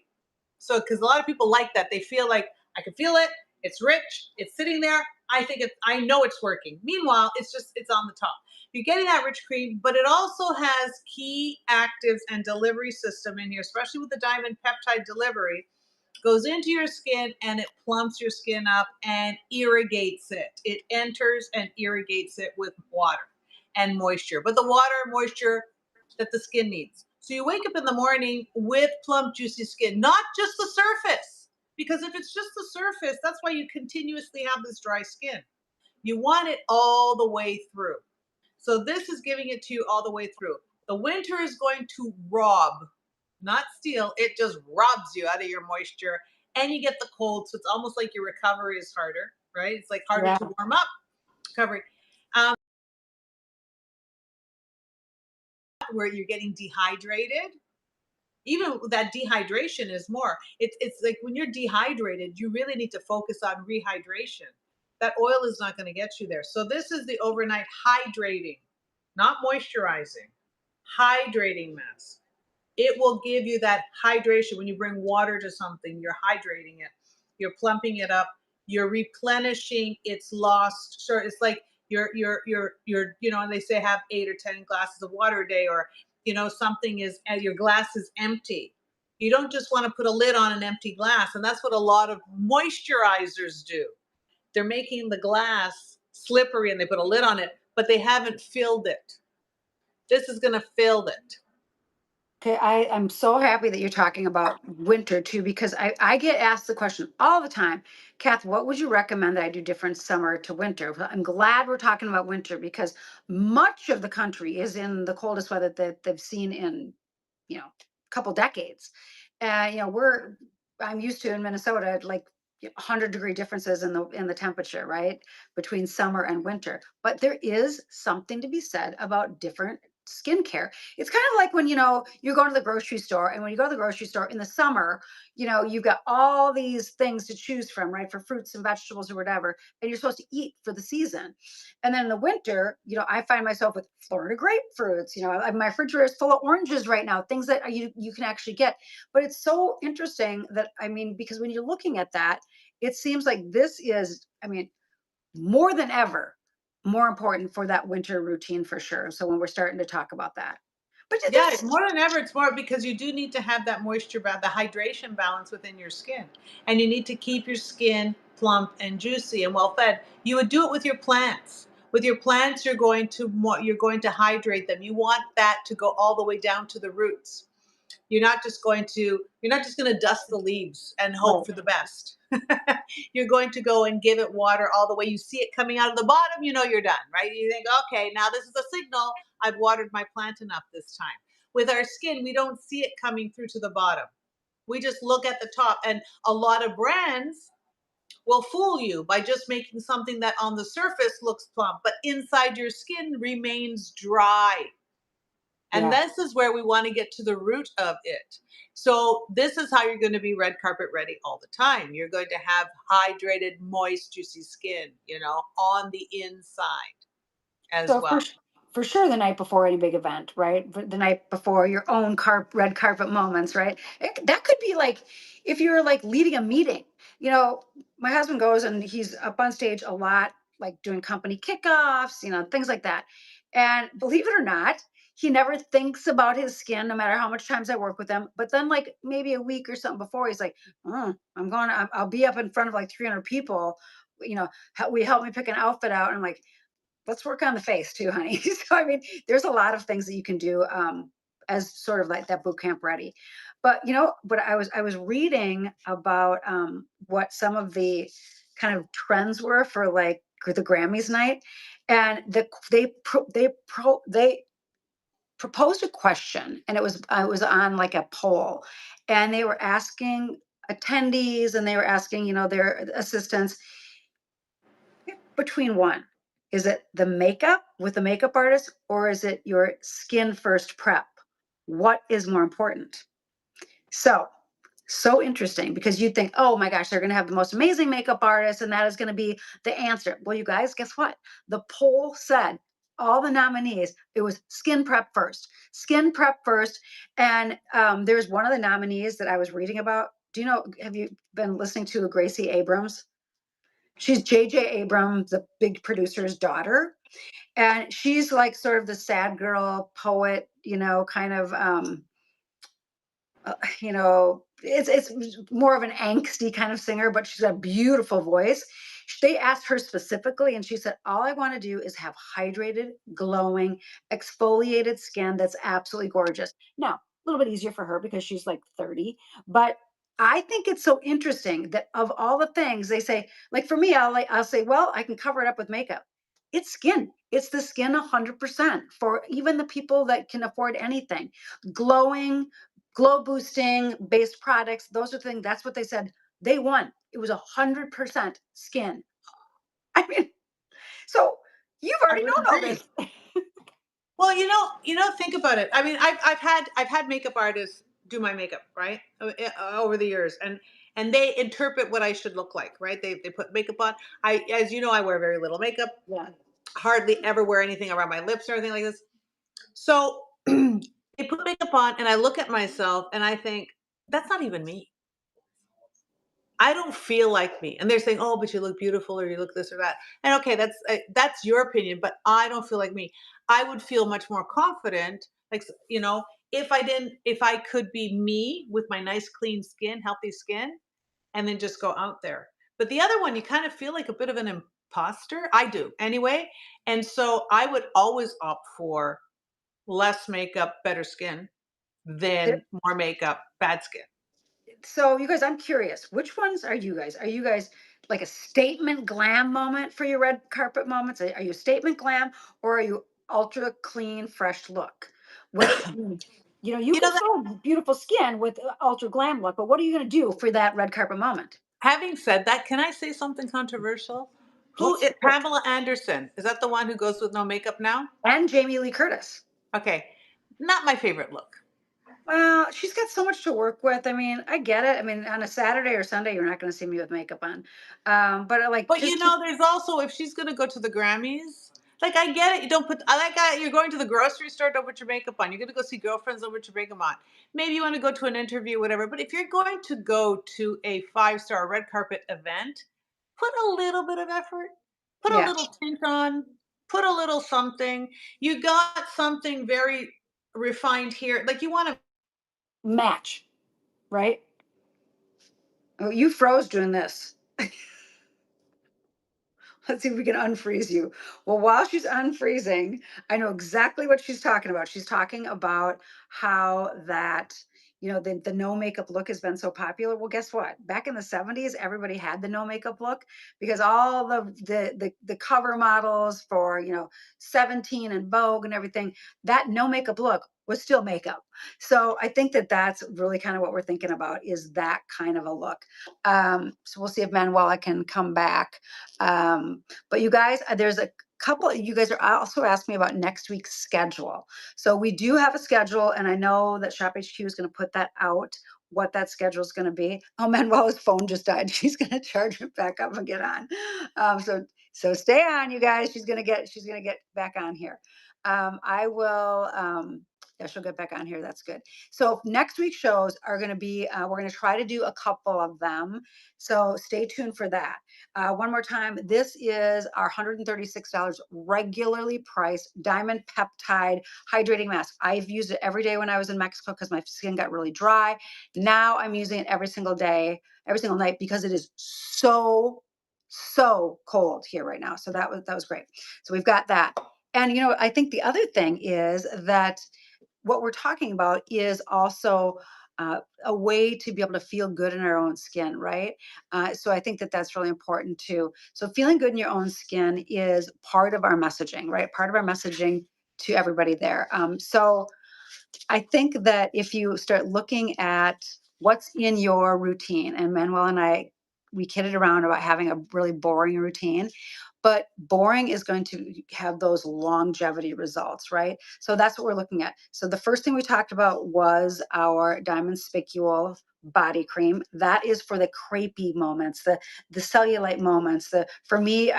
so, because a lot of people like that, they feel like I can feel it. It's rich. It's sitting there. I know it's working. Meanwhile, it's on the top. You're getting that rich cream, but it also has key actives and delivery system in here, especially with the diamond peptide delivery. Goes into your skin and it plumps your skin up and irrigates it. It enters and irrigates it with water and moisture, but the water and moisture that the skin needs. So you wake up in the morning with plump, juicy skin, not just the surface. Because if it's just the surface, that's why you continuously have this dry skin. You want it all the way through. So this is giving it to you all the way through. The winter is going to rob, not steal, it just robs you out of your moisture and you get the cold. So it's almost like your recovery is harder, right? It's like harder
Yeah.
to warm up, recovery. Um, where you're getting dehydrated, even that dehydration is more. It's like when you're dehydrated, you really need to focus on rehydration. That oil is not going to get you there. So this is the overnight hydrating, not moisturizing, hydrating mask. It will give you that hydration. When you bring water to something, you're hydrating it, you're plumping it up, you're replenishing its lost. So it's like and they say have 8 or 10 glasses of water a day, or something is, and your glass is empty. You don't just want to put a lid on an empty glass, and that's what a lot of moisturizers do. They're making the glass slippery and they put a lid on it, but they haven't filled it. This is going to fill it.
Okay, I'm so happy that you're talking about winter too, because I get asked the question all the time, Kath, what would you recommend that I do different summer to winter? Well, I'm glad we're talking about winter because much of the country is in the coldest weather that they've seen in, a couple decades. And I'm used to in Minnesota, like 100-degree differences in the temperature, right? Between summer and winter. But there is something to be said about different skincare. It's kind of like when you're going to the grocery store, and when you go to the grocery store in the summer, you've got all these things to choose from, right? For fruits and vegetables or whatever, and you're supposed to eat for the season. And then in the winter, I find myself with Florida grapefruits. My refrigerator is full of oranges right now, things that you can actually get. But it's so interesting that, because when you're looking at that, it seems like this is, more than ever, more important for that winter routine for sure. So when we're starting to talk about that, but
Yeah, more than ever, it's more because you do need to have that moisture, the hydration balance within your skin. And you need to keep your skin plump and juicy and well fed. You would do it with your plants. With your plants, you're going to hydrate them. You want that to go all the way down to the roots. You're not just going to dust the leaves and hope
right.
for the best. You're going to go and give it water all the way. You see it coming out of the bottom, you're done, right? You think, okay, now this is a signal I've watered my plant enough this time. With our skin, we don't see it coming through to the bottom. We just look at the top, and a lot of brands will fool you by just making something that on the surface looks plump, but inside your skin remains dry. And
Yeah.
this is where we want to get to the root of it. So, this is how you're going to be red carpet ready all the time. You're going to have hydrated, moist, juicy skin, on the inside as
So
well.
for sure, the night before any big event, right? The night before your own red carpet moments, right? That could be like if you're like leading a meeting. You know, my husband goes and he's up on stage a lot, like doing company kickoffs, things like that. And believe it or not, he never thinks about his skin, no matter how much times I work with him. But then, like maybe a week or something before, he's like, I'll be up in front of like 300 people. We help me pick an outfit out. And I'm like, let's work on the face too, honey. So, there's a lot of things that you can do. as sort of like that boot camp ready. But but I was reading about what some of the kind of trends were for like the Grammys night, and they proposed a question, and it was on like a poll, and they were asking attendees, and they were asking their assistants, pick between one. Is it the makeup with the makeup artist, or is it your skin first prep? What is more important? So interesting, because you'd think, oh my gosh, they're going to have the most amazing makeup artist, and that is going to be the answer. Well, you guys, guess what? The poll said all the nominees, it was skin prep first, skin prep first. And there's one of the nominees that I was reading about. Have you been listening to Gracie Abrams? She's J.J. Abrams, the big producer's daughter. And she's like sort of the sad girl poet, kind of, it's more of an angsty kind of singer, but she's got a beautiful voice. They asked her specifically, and she said, all I want to do is have hydrated, glowing, exfoliated skin that's absolutely gorgeous. Now, a little bit easier for her because she's like 30, but I think it's so interesting that of all the things they say, like for me, I'll say, well, I can cover it up with makeup. It's skin. It's the skin 100% for even the people that can afford anything. Glowing, glow boosting based products, those are things. That's what they said. They won. It was 100% skin. I mean, so you've
I
already
would
known all
agree.
this.
Well, think about it. I mean, I've had makeup artists do my makeup, right, over the years, and they interpret what I should look like, right? They put makeup on. As you know, I wear very little makeup,
Yeah.
hardly ever wear anything around my lips or anything like this. So they put makeup on, and I look at myself, and I think that's not even me. I don't feel like me. And they're saying, "Oh, but you look beautiful, or you look this or that." And okay, that's your opinion, but I don't feel like me. I would feel much more confident, like if I could be me with my nice, clean skin, healthy skin, and then just go out there. But the other one, you kind of feel like a bit of an imposter. I do anyway, and so I would always opt for less makeup, better skin,
There-
than more makeup, bad skin.
So you guys, I'm curious, which ones are you guys? Are you guys like a statement glam moment for your red carpet moments? Are you statement glam, or are you ultra clean, fresh look? Which, you
You
can
know,
show beautiful skin with ultra glam look, but what are you going to do for that red carpet moment?
having said that, can I say something controversial? Who
Let's
is
hear it.
Pamela Anderson? Is that the one who goes with no makeup now?
And Jamie Lee Curtis.
Okay. Not my favorite look.
Well, she's got so much to work with. I mean, I get it. I mean, on a Saturday or Sunday, you're not going to see me with makeup on. But like,
But
just to,
there's also, if she's gonna go to the Grammys, like I get it. You don't put I like you're going to the grocery store, don't put your makeup on. You're gonna go see girlfriends, don't put your makeup on. Maybe you want to go to an interview, whatever. But if you're going to go to a 5-star red carpet event, put a little bit of effort, put a
yeah,
little tint on, put a little something. You got something very refined here. Like you want to
match, right? Oh, you froze doing this. Let's see if we can unfreeze you. Well, while she's unfreezing, I know exactly what she's talking about. She's talking about how that, the no makeup look has been so popular. Well, guess what? Back in the 70s, everybody had the no makeup look because all the cover models for, 17 and Vogue and everything, that no makeup look was still makeup. So I think that that's really kind of what we're thinking about, is that kind of a look. So we'll see if Manuela can come back. But you guys, there's a couple, you guys are also asking me about next week's schedule. So we do have a schedule, and I know that Shop HQ is going to put that out, what that schedule is going to be. Oh, Manuela's phone just died. She's going to charge it back up and get on. So stay on, you guys. She's gonna get back on here. I will. Yeah, she'll get back on here. That's good. So next week's shows are going to be, we're going to try to do a couple of them. So stay tuned for that. One more time, this is our $136 regularly priced diamond peptide hydrating mask. I've used it every day when I was in Mexico because my skin got really dry. Now I'm using it every single day, every single night, because it is so cold here right now. So that was great. So we've got that. And I think the other thing is that what we're talking about is also a way to be able to feel good in our own skin, right? So I think that that's really important too. So feeling good in your own skin is part of our messaging, right? Part of our messaging to everybody there. So I think that if you start looking at what's in your routine, and Manuel and I, we kidded around about having a really boring routine, but boring is going to have those longevity results, right? So that's what we're looking at. So the first thing we talked about was our Diamond Spicule body cream. That is for the crepey moments, the cellulite moments. The for me,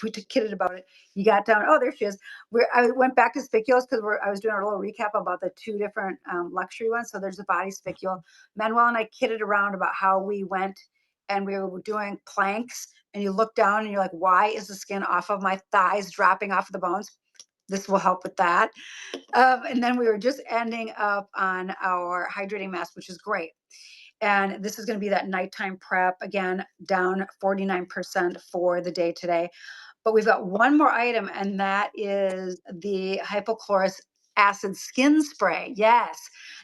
we kidded about it. You got down. Oh, there she is. I went back to spicules because I was doing a little recap about the two different luxury ones. So there's the body spicule. Manuel and I kidded around about how we went and we were doing planks, and you look down and you're like, why is the skin off of my thighs dropping off of the bones? This will help with that. And then we were just ending up on our hydrating mask, which is great. And this is going to be that nighttime prep, again, down 49% for the day today. But we've got one more item, and that is the Hypochlorous acid skin spray. Yes,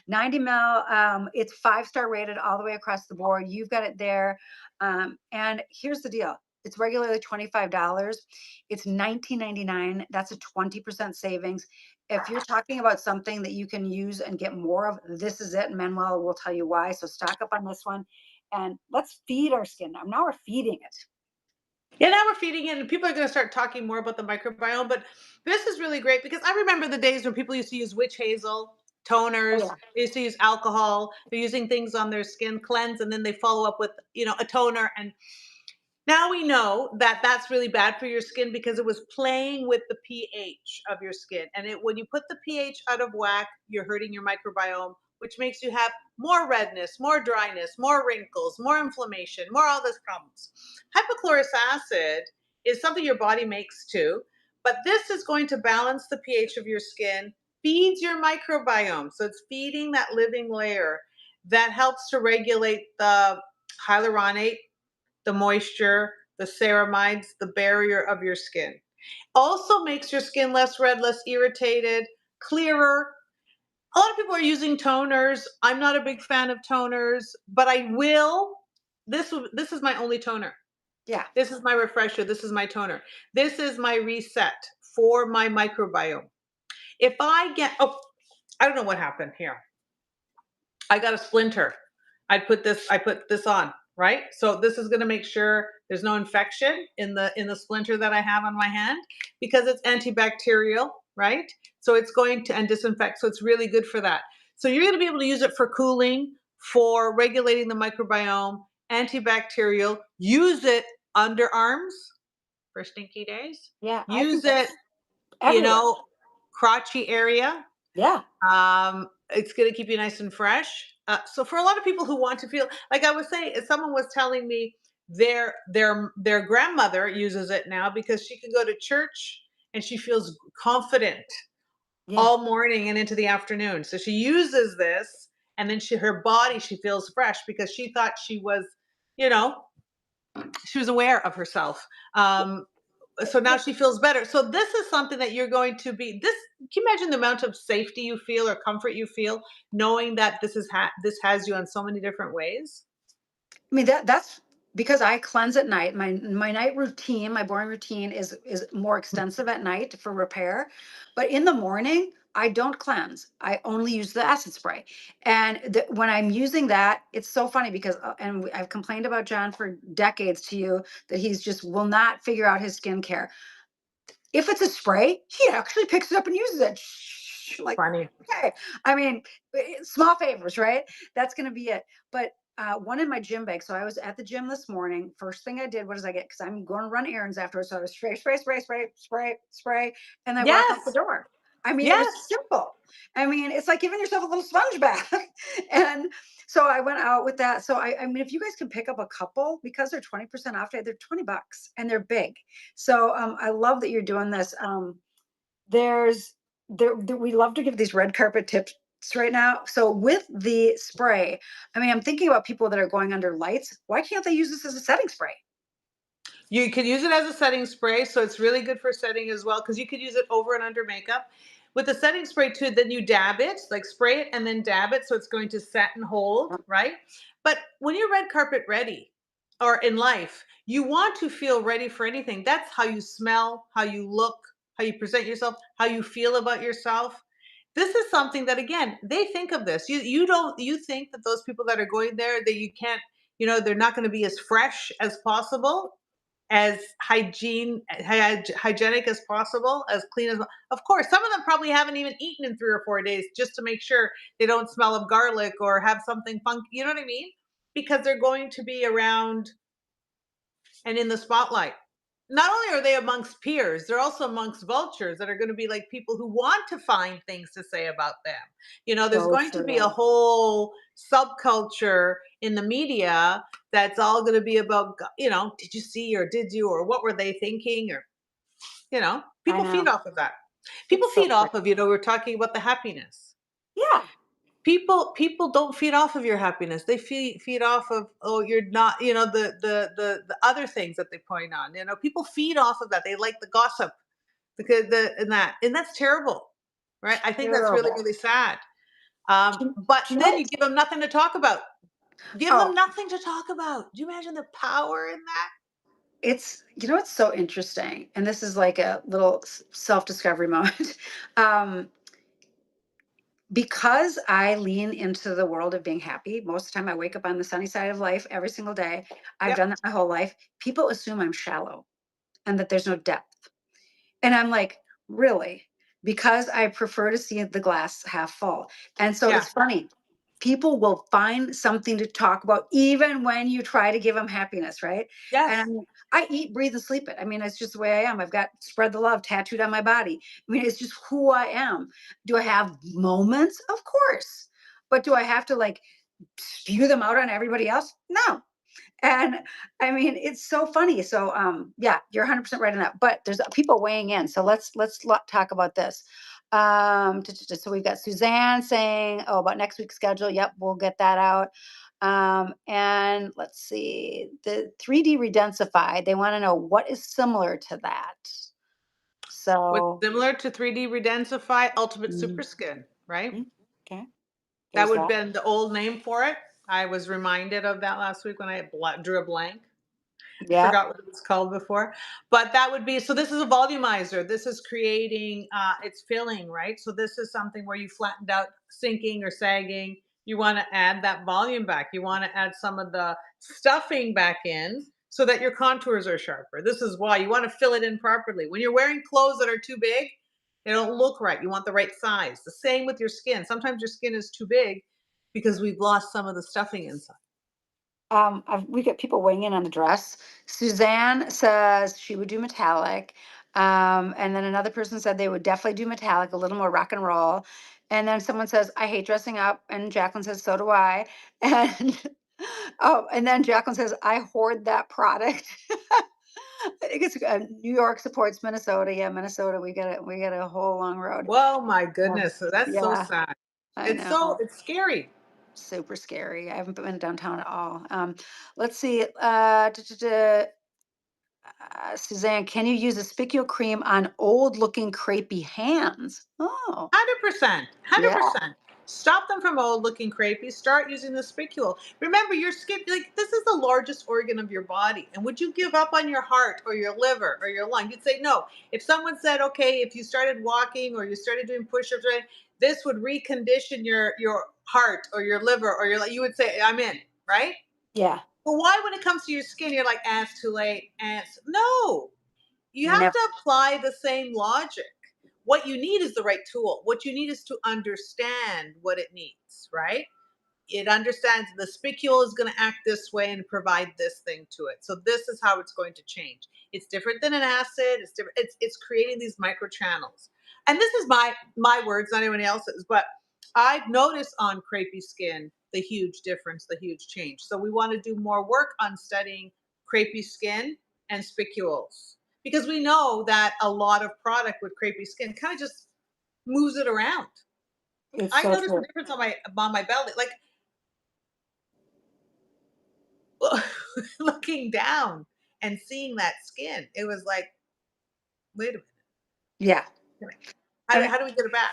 90 ml. It's 5-star rated all the way across the board. You've got it there. And here's the deal. It's regularly $25. It's $19.99. That's a 20% savings. If you're talking about something that you can use and get more of, this is it. And Manuel will tell you why. So stock up on this one, and let's feed our skin. Now we're feeding it.
Yeah, now we're feeding it, and people are going to start talking more about the microbiome. But this is really great because I remember the days when people used to use witch hazel,
Oh
toners,
yeah.
they used to use alcohol, they're using things on their skin, cleanse, and then they follow up with, a toner. And now we know that that's really bad for your skin because it was playing with the pH of your skin. And when you put the pH out of whack, you're hurting your microbiome, which makes you have more redness, more dryness, more wrinkles, more inflammation, more all those problems. Hypochlorous acid is something your body makes too, but this is going to balance the pH of your skin, feeds your microbiome. So it's feeding that living layer that helps to regulate the hyaluronate, the moisture, the ceramides, the barrier of your skin. Also makes your skin less red, less irritated, clearer. A lot of people are using toners. I'm not a big fan of toners, but I will. This is my only toner.
Yeah.
This is my refresher. This is my toner. This is my reset for my microbiome. If I get, I don't know what happened here. I got a splinter. I put this on, right? So this is going to make sure there's no infection in the splinter that I have on my hand because it's antibacterial, right? So it's going to and disinfect. So it's really good for that. So you're going to be able to use it for cooling, for regulating the microbiome, antibacterial. Use it underarms for stinky days.
Yeah. I think
Use it,
that's
you
everywhere.
know, crotchy area.
Yeah.
It's going to keep you nice and fresh. So for a lot of people who want to feel like I was saying, someone was telling me their grandmother uses it now because she can go to church and she feels confident
Yeah.
all morning and into the afternoon. So she uses this, and then her body, she feels fresh because she thought you know, she was aware of herself. So now she feels better. So this is something that you're going to be this. Can you imagine the amount of safety you feel or comfort you feel knowing that this has you on so many different ways?
I mean that's because I cleanse at night. My night routine, my boring routine is more extensive at night for repair, but in the morning I don't cleanse. I only use the acid spray, and when I'm using that, it's so funny because I've complained about John for decades to you that he's just will not figure out his skincare. If it's a spray, he actually picks it up and uses it. Like,
Funny.
okay. I mean, small favors, right? That's going to be it. But one in my gym bag. So I was at the gym this morning. First thing I did, what did I get? Because I'm going to run errands afterwards. So I was spray, spray, spray, spray, spray, spray, and I walk out the
Yes.
door. I mean, it was
Yes.
simple. I mean, it's like giving yourself a little sponge bath. And so I went out with that. So I mean, if you guys can pick up a couple because they're 20% off today, they're $20 and they're big. So I love that you're doing this. There's we love to give these red carpet tips right now. So with the spray, I mean, I'm thinking about people that are going under lights. Why can't they use this as a setting spray?
You can use it as a setting spray, so it's really good for setting as well because you could use it over and under makeup. With the setting spray too, then you dab it, like spray it and then dab it so it's going to set and hold, right? But when you're red carpet ready or in life, you want to feel ready for anything. That's how you smell, how you look, how you present yourself, how you feel about yourself. This is something that again, they think of this. You don't you think that those people that are going there that you can't, they're not going to be as fresh as possible, as hygienic as possible, as clean as of course. Some of them probably haven't even eaten in 3 or 4 days just to make sure they don't smell of garlic or have something funky. You know what I mean? Because they're going to be around and in the spotlight. Not only are they amongst peers, they're also amongst vultures that are going to be like people who want to find things to say about them. There's
So
going to be a
true.
whole subculture in the media that's all going to be about, did you see or did you or what were they thinking or,
I
people feed
know.
off of that. People
It's so
feed off
crazy.
of, we're talking about the happiness.
Yeah.
People don't feed off of your happiness. They feed off of, oh, you're not, the other things that they point on. People feed off of that. They like the gossip because and that's terrible, right? I think that's really
Terrible.
really sad. But
Do you know
then
what?
you give them nothing to talk about. Give them
Oh,
nothing to talk about. Do you imagine the power in that?
what's so interesting, and this is like a little self-discovery moment. um because I lean into the world of being happy most of the time, I wake up on the sunny side of life every single day. I've
Yep.
done that my whole life. People assume I'm shallow and that there's no depth. And I'm like, really? Because I prefer to see the glass half full. And so
Yeah.
it's funny. People will find something to talk about even when you try to give them happiness, right? And
Yes.
I eat, breathe, and sleep it. I mean, it's just the way I am. I've got spread the love tattooed on my body. I mean, it's just who I am. Do I have moments? Of course. But do I have to like spew them out on everybody else? No. And I mean, it's so funny. So yeah, you're 100% right on that. But there's people weighing in. So let's talk about this. So we've got Suzanne saying, oh, about next week's schedule. Yep, we'll get that out. And let's see, the 3D Redensify, they want to know what is similar to that.
What's
So
similar to 3D Redensify Ultimate
mm,
Super Skin, right?
okay,
That
there's
would have
that.
been the old name for it. I was reminded of that last week when I drew a blank. I
Yep.
forgot what it was called before, but that would be, so this is a volumizer. This is creating, it's filling, right? So this is something where you flattened out sinking or sagging. You want to add that volume back. You want to add some of the stuffing back in so that your contours are sharper. This is why you want to fill it in properly. When you're wearing clothes that are too big, they don't look right. You want the right size. The same with your skin. Sometimes your skin is too big because we've lost some of the stuffing inside.
We get people weighing in on the dress. Suzanne says she would do metallic. And then another person said they would definitely do metallic, a little more rock and roll. And then someone says, I hate dressing up. And Jacqueline says, so do I. And oh, and then Jacqueline says, I hoard that product. I think it's New York supports Minnesota. Yeah, Minnesota, we got a whole long road.
Whoa, my
Um,
goodness. So that's so
yeah,
sad.
I know.
It's scary.
Super scary. I haven't been downtown at all. Let's see. Suzanne, can you use a spicule cream on old looking crepey hands? Oh,
100%.
yeah,
100%. Stop them from old looking crepey. Start using the spicule. Remember, your skin, like, this is the largest organ of your body. And would you give up on your heart or your liver or your lung? You'd say no. If someone said, okay, if you started walking or you started doing push ups, right, this would recondition your heart or your liver or your, you would say, I'm in, right?
yeah.
But why, when it comes to your skin, you're like, ah, it's too late. No, you have
Never.
to apply the same logic. What you need is the right tool. What you need is to understand what it needs, right? It understands the spicule is going to act this way and provide this thing to it. So this is how it's going to change. It's different than an acid. It's different. It's creating these micro channels. And this is my words, not anyone else's, but I've noticed on crepey skin the huge difference, the huge change. So we want to do more work on studying crepey skin and spicules because we know that a lot of product with crepey skin kind of just moves it around.
It's
I
so
noticed the
true.
difference on my belly. Like looking down and seeing that skin, it was like, wait a
Yeah.
minute.
And
how do we get it back?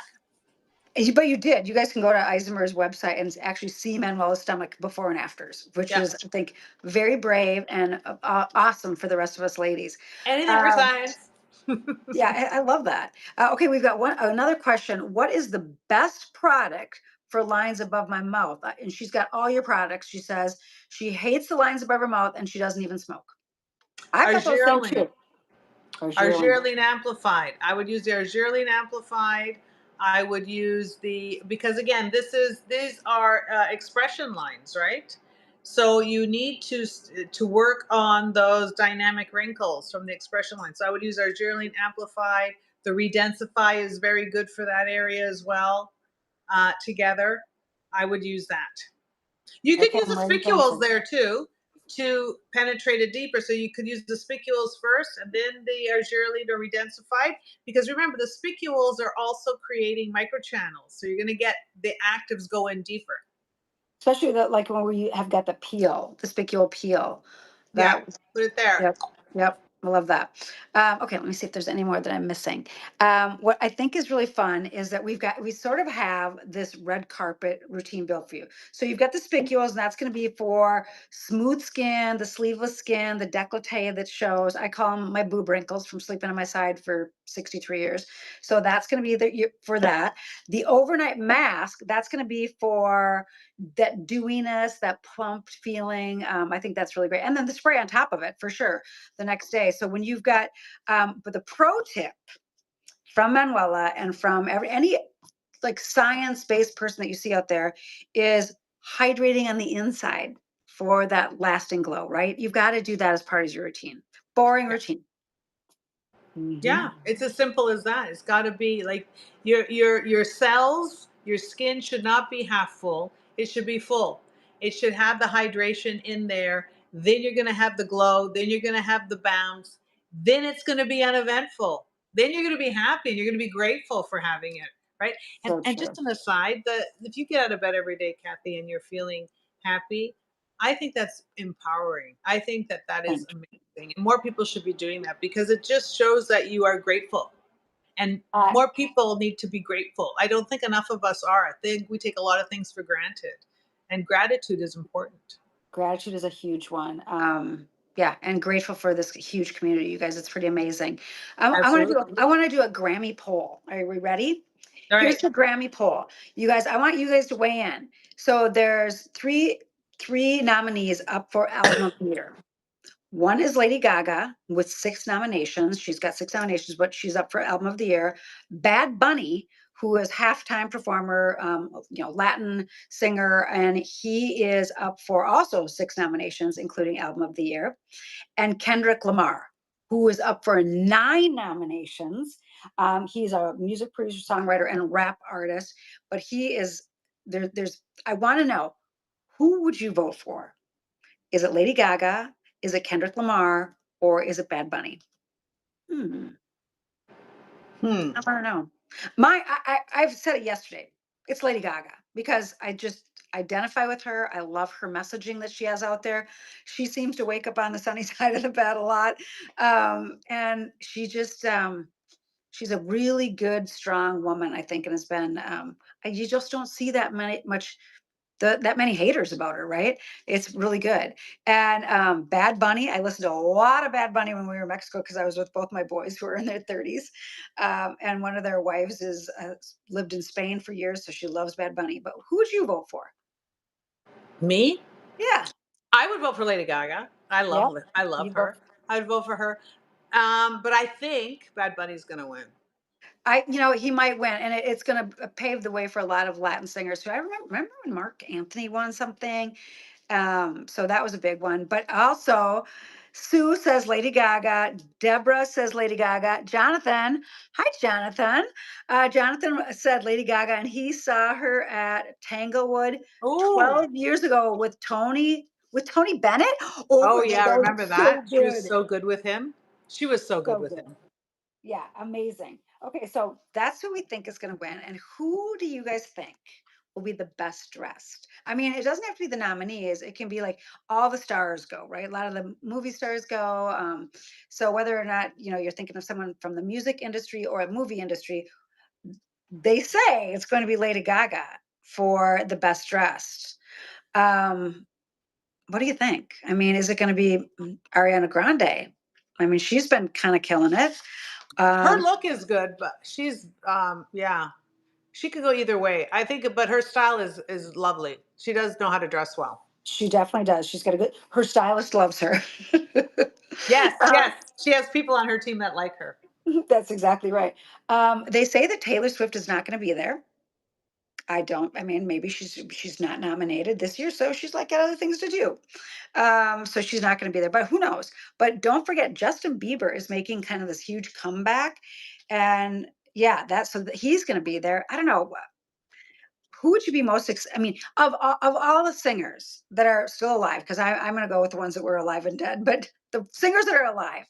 but you did. You guys can go to Isomers website and actually see Manuela's stomach before and afters, which
Yeah.
is, I think, very brave and awesome for the rest of us ladies.
Anything for
Um,
science.
yeah, I love that. Okay, we've got another question. What is the best product for lines above my mouth? And she's got all your products. She says she hates the lines above her mouth and she doesn't even smoke. I've got those things
Argireline.
too. Or Sherilyn.
Argireline amplified. I would use the Argireline amplified. I would use the, because again, these are expression lines, right? So you need to work on those dynamic wrinkles from the expression line. So I would use Argireline amplified. The Redensify is very good for that area as well. Together, I would use that. You could
Okay,
use
I'm
the
writing things
spicules
down.
there too to penetrate it deeper. So you could use the spicules first and then the Argireline or Redensified. Because remember, the spicules are also creating microchannels. So you're going to get the actives go in deeper.
Especially that, like when we have got the peel, the spicule peel.
Yeah,
That
put it there.
Yep, yep, I love that. Okay, let me see if there's any more that I'm missing. What I think is really fun is that we sort of have this red carpet routine built for you. So you've got the spicules, and that's going to be for smooth skin, the sleeveless skin, the décolleté that shows. I call them my boob wrinkles from sleeping on my side for 63 years. So that's going to be for that. The overnight mask, that's going to be for that dewiness, that plump feeling. I think that's really great. And then the spray on top of it for sure the next day. So when you've got, but the pro tip from Manuela and from any like science-based person that you see out there is hydrating on the inside for that lasting glow, right? You've got to do that as part of your routine. Boring
Yeah.
routine.
Yeah,
Mhm.
it's as simple as that. It's got to be like your cells, your skin should not be half full. It should be full. It should have the hydration in there. Then you're going to have the glow. Then you're going to have the bounce. Then it's going to be uneventful. Then you're going to be happy and you're going to be grateful for having it, right?
So
And just
true.
an aside, that if you get out of bed every day, Kathy, and you're feeling happy, I think that's empowering. I think that that is
Thank you.
amazing. And more people should be doing that because it just shows that you are grateful. And
Uh,
more people need to be grateful. I don't think enough of us are. I think we take a lot of things for granted. And gratitude is important.
Gratitude is a huge one. Yeah, and grateful for this huge community, you guys. It's pretty amazing. I want to do.
Absolutely.
I want to do a Grammy poll. Are we ready?
All
Here's
right.
the Grammy poll, you guys. I want you guys to weigh in. So there's three nominees up for album of the year. One is Lady Gaga with 6 nominations. She's got 6 nominations, but she's up for album of the year. Bad Bunny, who is halftime performer, Latin singer, and he is up for also 6 nominations, including album of the year. And Kendrick Lamar, who is up for 9 nominations. He's a music producer, songwriter, and rap artist, but he is there. I want to know, who would you vote for? Is it Lady Gaga? Is it Kendrick Lamar? Or is it Bad Bunny? Hmm.
Hmm.
I don't know. I've said it yesterday. It's Lady Gaga because I just identify with her. I love her messaging that she has out there. She seems to wake up on the sunny side of the bed a lot, and she's a really good, strong woman, I think, and has been. You just don't see that many haters about her, right? It's really good. And Bad Bunny, I listened to a lot of Bad Bunny when we were in Mexico because I was with both my boys who are in their 30s. And one of their wives is lived in Spain for years, so she loves Bad Bunny. But who would you vote for?
Me?
Yeah.
I would vote for Lady Gaga.
Yep.
I love
You vote.
her. I would vote for her. But I think Bad Bunny's going to win.
He might win, and it's going to pave the way for a lot of Latin singers who I remember when Mark Anthony won something. So that was a big one. But also, Sue says Lady Gaga. Deborah says Lady Gaga. Jonathan, hi Jonathan. Jonathan said Lady Gaga, and he saw her at Tanglewood
Oh,
12 years ago with Tony Bennett. Oh
oh
my God,
yeah, I
that
remember
was so
that. She was
good,
so good with him. She was so good
so
with
good.
him.
Yeah, amazing. Okay, so that's who we think is going to win. And who do you guys think will be the best dressed? I mean, it doesn't have to be the nominees. It can be like all the stars go, right? A lot of the movie stars go. So whether or not, you're thinking of someone from the music industry or a movie industry, they say it's going to be Lady Gaga for the best dressed. Um, what do you think? I mean, is it going to be Ariana Grande? I mean, she's been kind of killing it.
Her
Um,
look is good, but she's yeah, she could go either way. I think, but her style is lovely. She does know how to dress well.
she definitely does. She's got a good. Her stylist loves her.
Yes,
um,
yes, she has people on her team that like her.
that's exactly right. They say that Taylor Swift is not going to be there. I don't. I mean, maybe she's not nominated this year, so she's like got other things to do. So she's not going to be there, but who knows? But don't forget, Justin Bieber is making kind of this huge comeback, and yeah, that's so that he's going to be there. I don't know who would you be most. I mean, of all the singers that are still alive, because I'm going to go with the ones that were alive and dead, but the singers that are alive,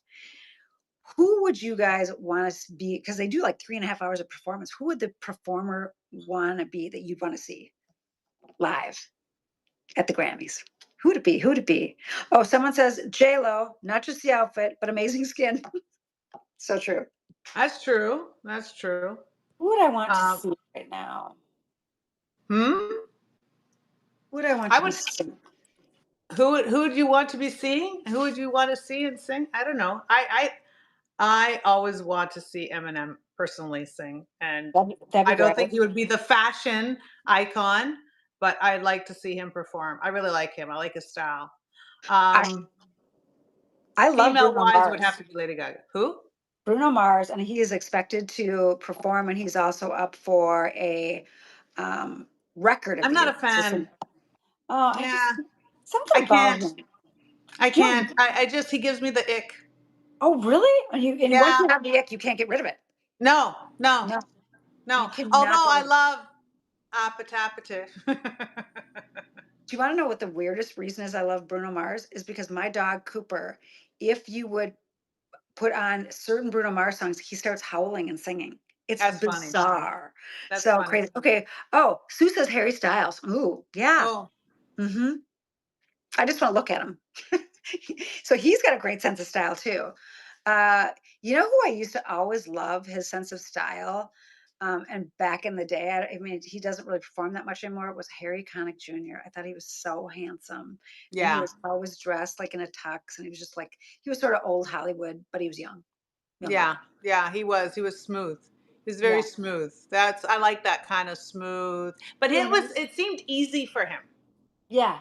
who would you guys want to be? Because they do like 3.5 hours of performance. Who would the performer want to be that you'd want to see live at the Grammys? Who would it be? Who would it be? Oh, someone says J Lo, not just the outfit, but amazing skin. So true.
That's true. That's true.
Who would I want to
Um,
see right now?
hmm.
Who would I want
I
to be
would.
seeing?
Who would you want to be seeing? Who would you want to see and sing? I don't know. I always want to see Eminem personally sing, and
That'd be
I don't
great.
think he would be the fashion icon, but I'd like to see him perform. I really like him. I like his style.
I
Um,
I love
Female
Bruno
wise would have
Mars.
to be Lady Gaga. Who?
Bruno Mars, and he is expected to perform, and he's also up for a um, record of
I'm
the
not
year.
a fan.
Oh, I
Yeah,
just something
I
about
can't.
him.
I
Yeah.
can't. I just he gives me the ick.
Oh, really? And once
Yeah.
you have the ick, you can't get rid of it.
No. No.
No, you
No.
cannot
Although
get
I
rid of it.
love Apatapata.
Do you want to know what the weirdest reason is I love Bruno Mars? Is because my dog Cooper, if you would put on certain Bruno Mars songs, he starts howling and singing. It's
That's funny.
bizarre.
That's
So
funny.
crazy. Okay. Oh, Sue says Harry Styles. Ooh, yeah.
Oh,
Mm-hmm. I just want to look at him. So he's got a great sense of style too. Uh, you know who I used to always love his sense of style? And back in the day, I mean, he doesn't really perform that much anymore. It was Harry Connick Jr. I thought he was so handsome, and he
yeah.
was always dressed like in a tux, and he was just like he was sort of old Hollywood, but he was young
Yeah.
looking.
Yeah. He was. He was smooth. He was very
Yeah,
smooth. That's I like that kind of smooth. But
yeah,
it seemed easy for him.
yeah,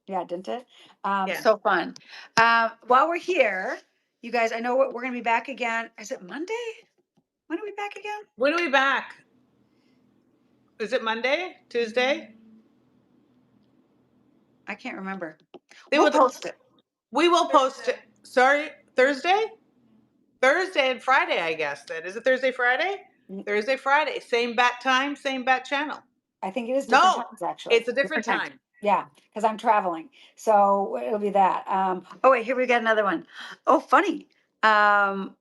yeah, didn't it?
Yeah.
So fun. While we're here, you guys, I know we're going to be back again. Is it Monday? When are we back again?
When are we back? Is it Monday? Tuesday?
I can't remember.
They
We'll
will
post it.
we will post it. Sorry, Thursday? Thursday and Friday, I guess. Then is it Thursday, Friday?
Mm,
Thursday, Friday. Same bat time, same bat channel.
I think it is different
No,
times actually.
it's a different
Different times.
time.
Yeah, because I'm traveling. So it'll be that. Oh wait, here we got another one. Oh, funny. Um,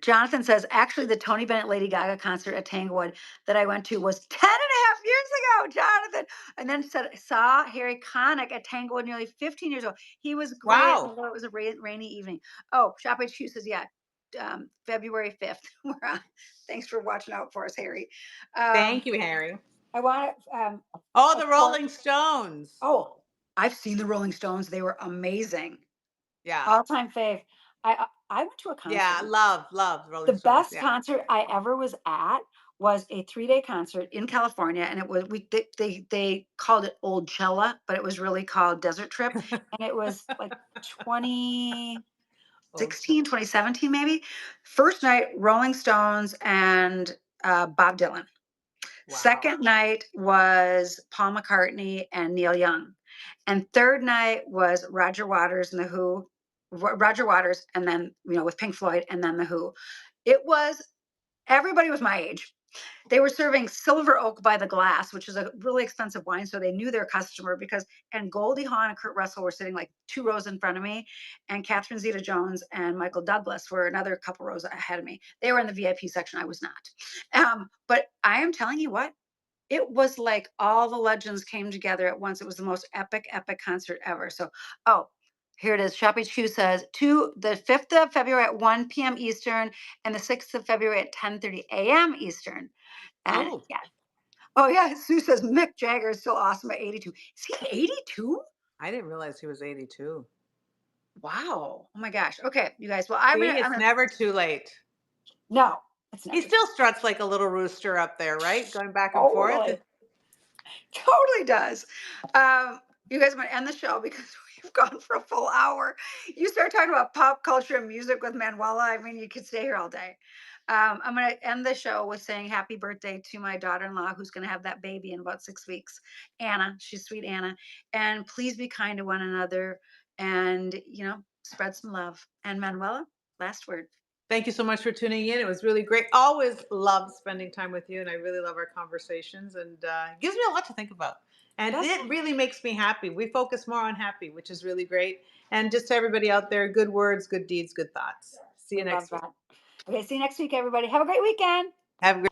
Jonathan says, actually, the Tony Bennett Lady Gaga concert at Tanglewood that I went to was 10 and a half years ago, Jonathan. And then said, saw Harry Connick at Tanglewood nearly 15 years ago. He was great,
Wow.
although it was a rainy evening. Oh, Shop HQ says, yeah, February 5th. We're on. Thanks for watching out for us, Harry. Um,
Thank you, Harry.
I want to,
Oh,
of
the
course,
Rolling Stones.
oh, I've seen the Rolling Stones. They were amazing.
Yeah.
All-time fave. I went to a
Yeah,
concert.
love
The
Rolling Stones.
best
Yeah.
concert I ever was at was a 3-day concert in California, and it was they called it Old Chella, but it was really called Desert Trip, and it was like 2016,
Old Chip.
2017 maybe. First night, Rolling Stones and Bob Dylan.
Wow.
Second night was Paul McCartney and Neil Young. And third night was Roger Waters and the Who, Roger Waters, and then, with Pink Floyd and then the Who. It was, everybody was my age. They were serving Silver Oak by the glass, which is a really expensive wine. So they knew their customer and Goldie Hawn and Kurt Russell were sitting like 2 rows in front of me. And Catherine Zeta Jones and Michael Douglas were another couple rows ahead of me. They were in the VIP section. I was not. But I am telling you what, it was like all the legends came together at once. It was the most epic, epic concert ever. So, oh, here it is. Shop HQ says the 5th of February at 1 p.m. Eastern and the 6th of February at 10:30 a.m. Eastern. And
Oh,
yeah. Oh yeah, Sue says Mick Jagger is still awesome at 82. Is he 82?
I didn't realize he was 82.
Wow. Oh my gosh. Okay, you guys. Well,
See,
I'm
it's
gonna
never too late.
no, it's
He
never too
still struts like a little rooster up there, right? Going back and forth.
totally. Totally does. You guys want to end the show because we've gone for a full hour. You start talking about pop culture and music with Manuela. I mean, you could stay here all day. I'm going to end the show with saying happy birthday to my daughter-in-law who's going to have that baby in about 6 weeks. Anna, she's sweet Anna. And please be kind to one another and, spread some love. And Manuela, last word.
Thank you so much for tuning in. It was really great. Always love spending time with you, and I really love our conversations. And it gives me a lot to think about. And
That's
it really makes me happy. We focus more on happy, which is really great. And just to everybody out there, good words, good deeds, good thoughts. See
I
you
love
next week.
that. Okay, see you next week, everybody. Have a great weekend.
Have a great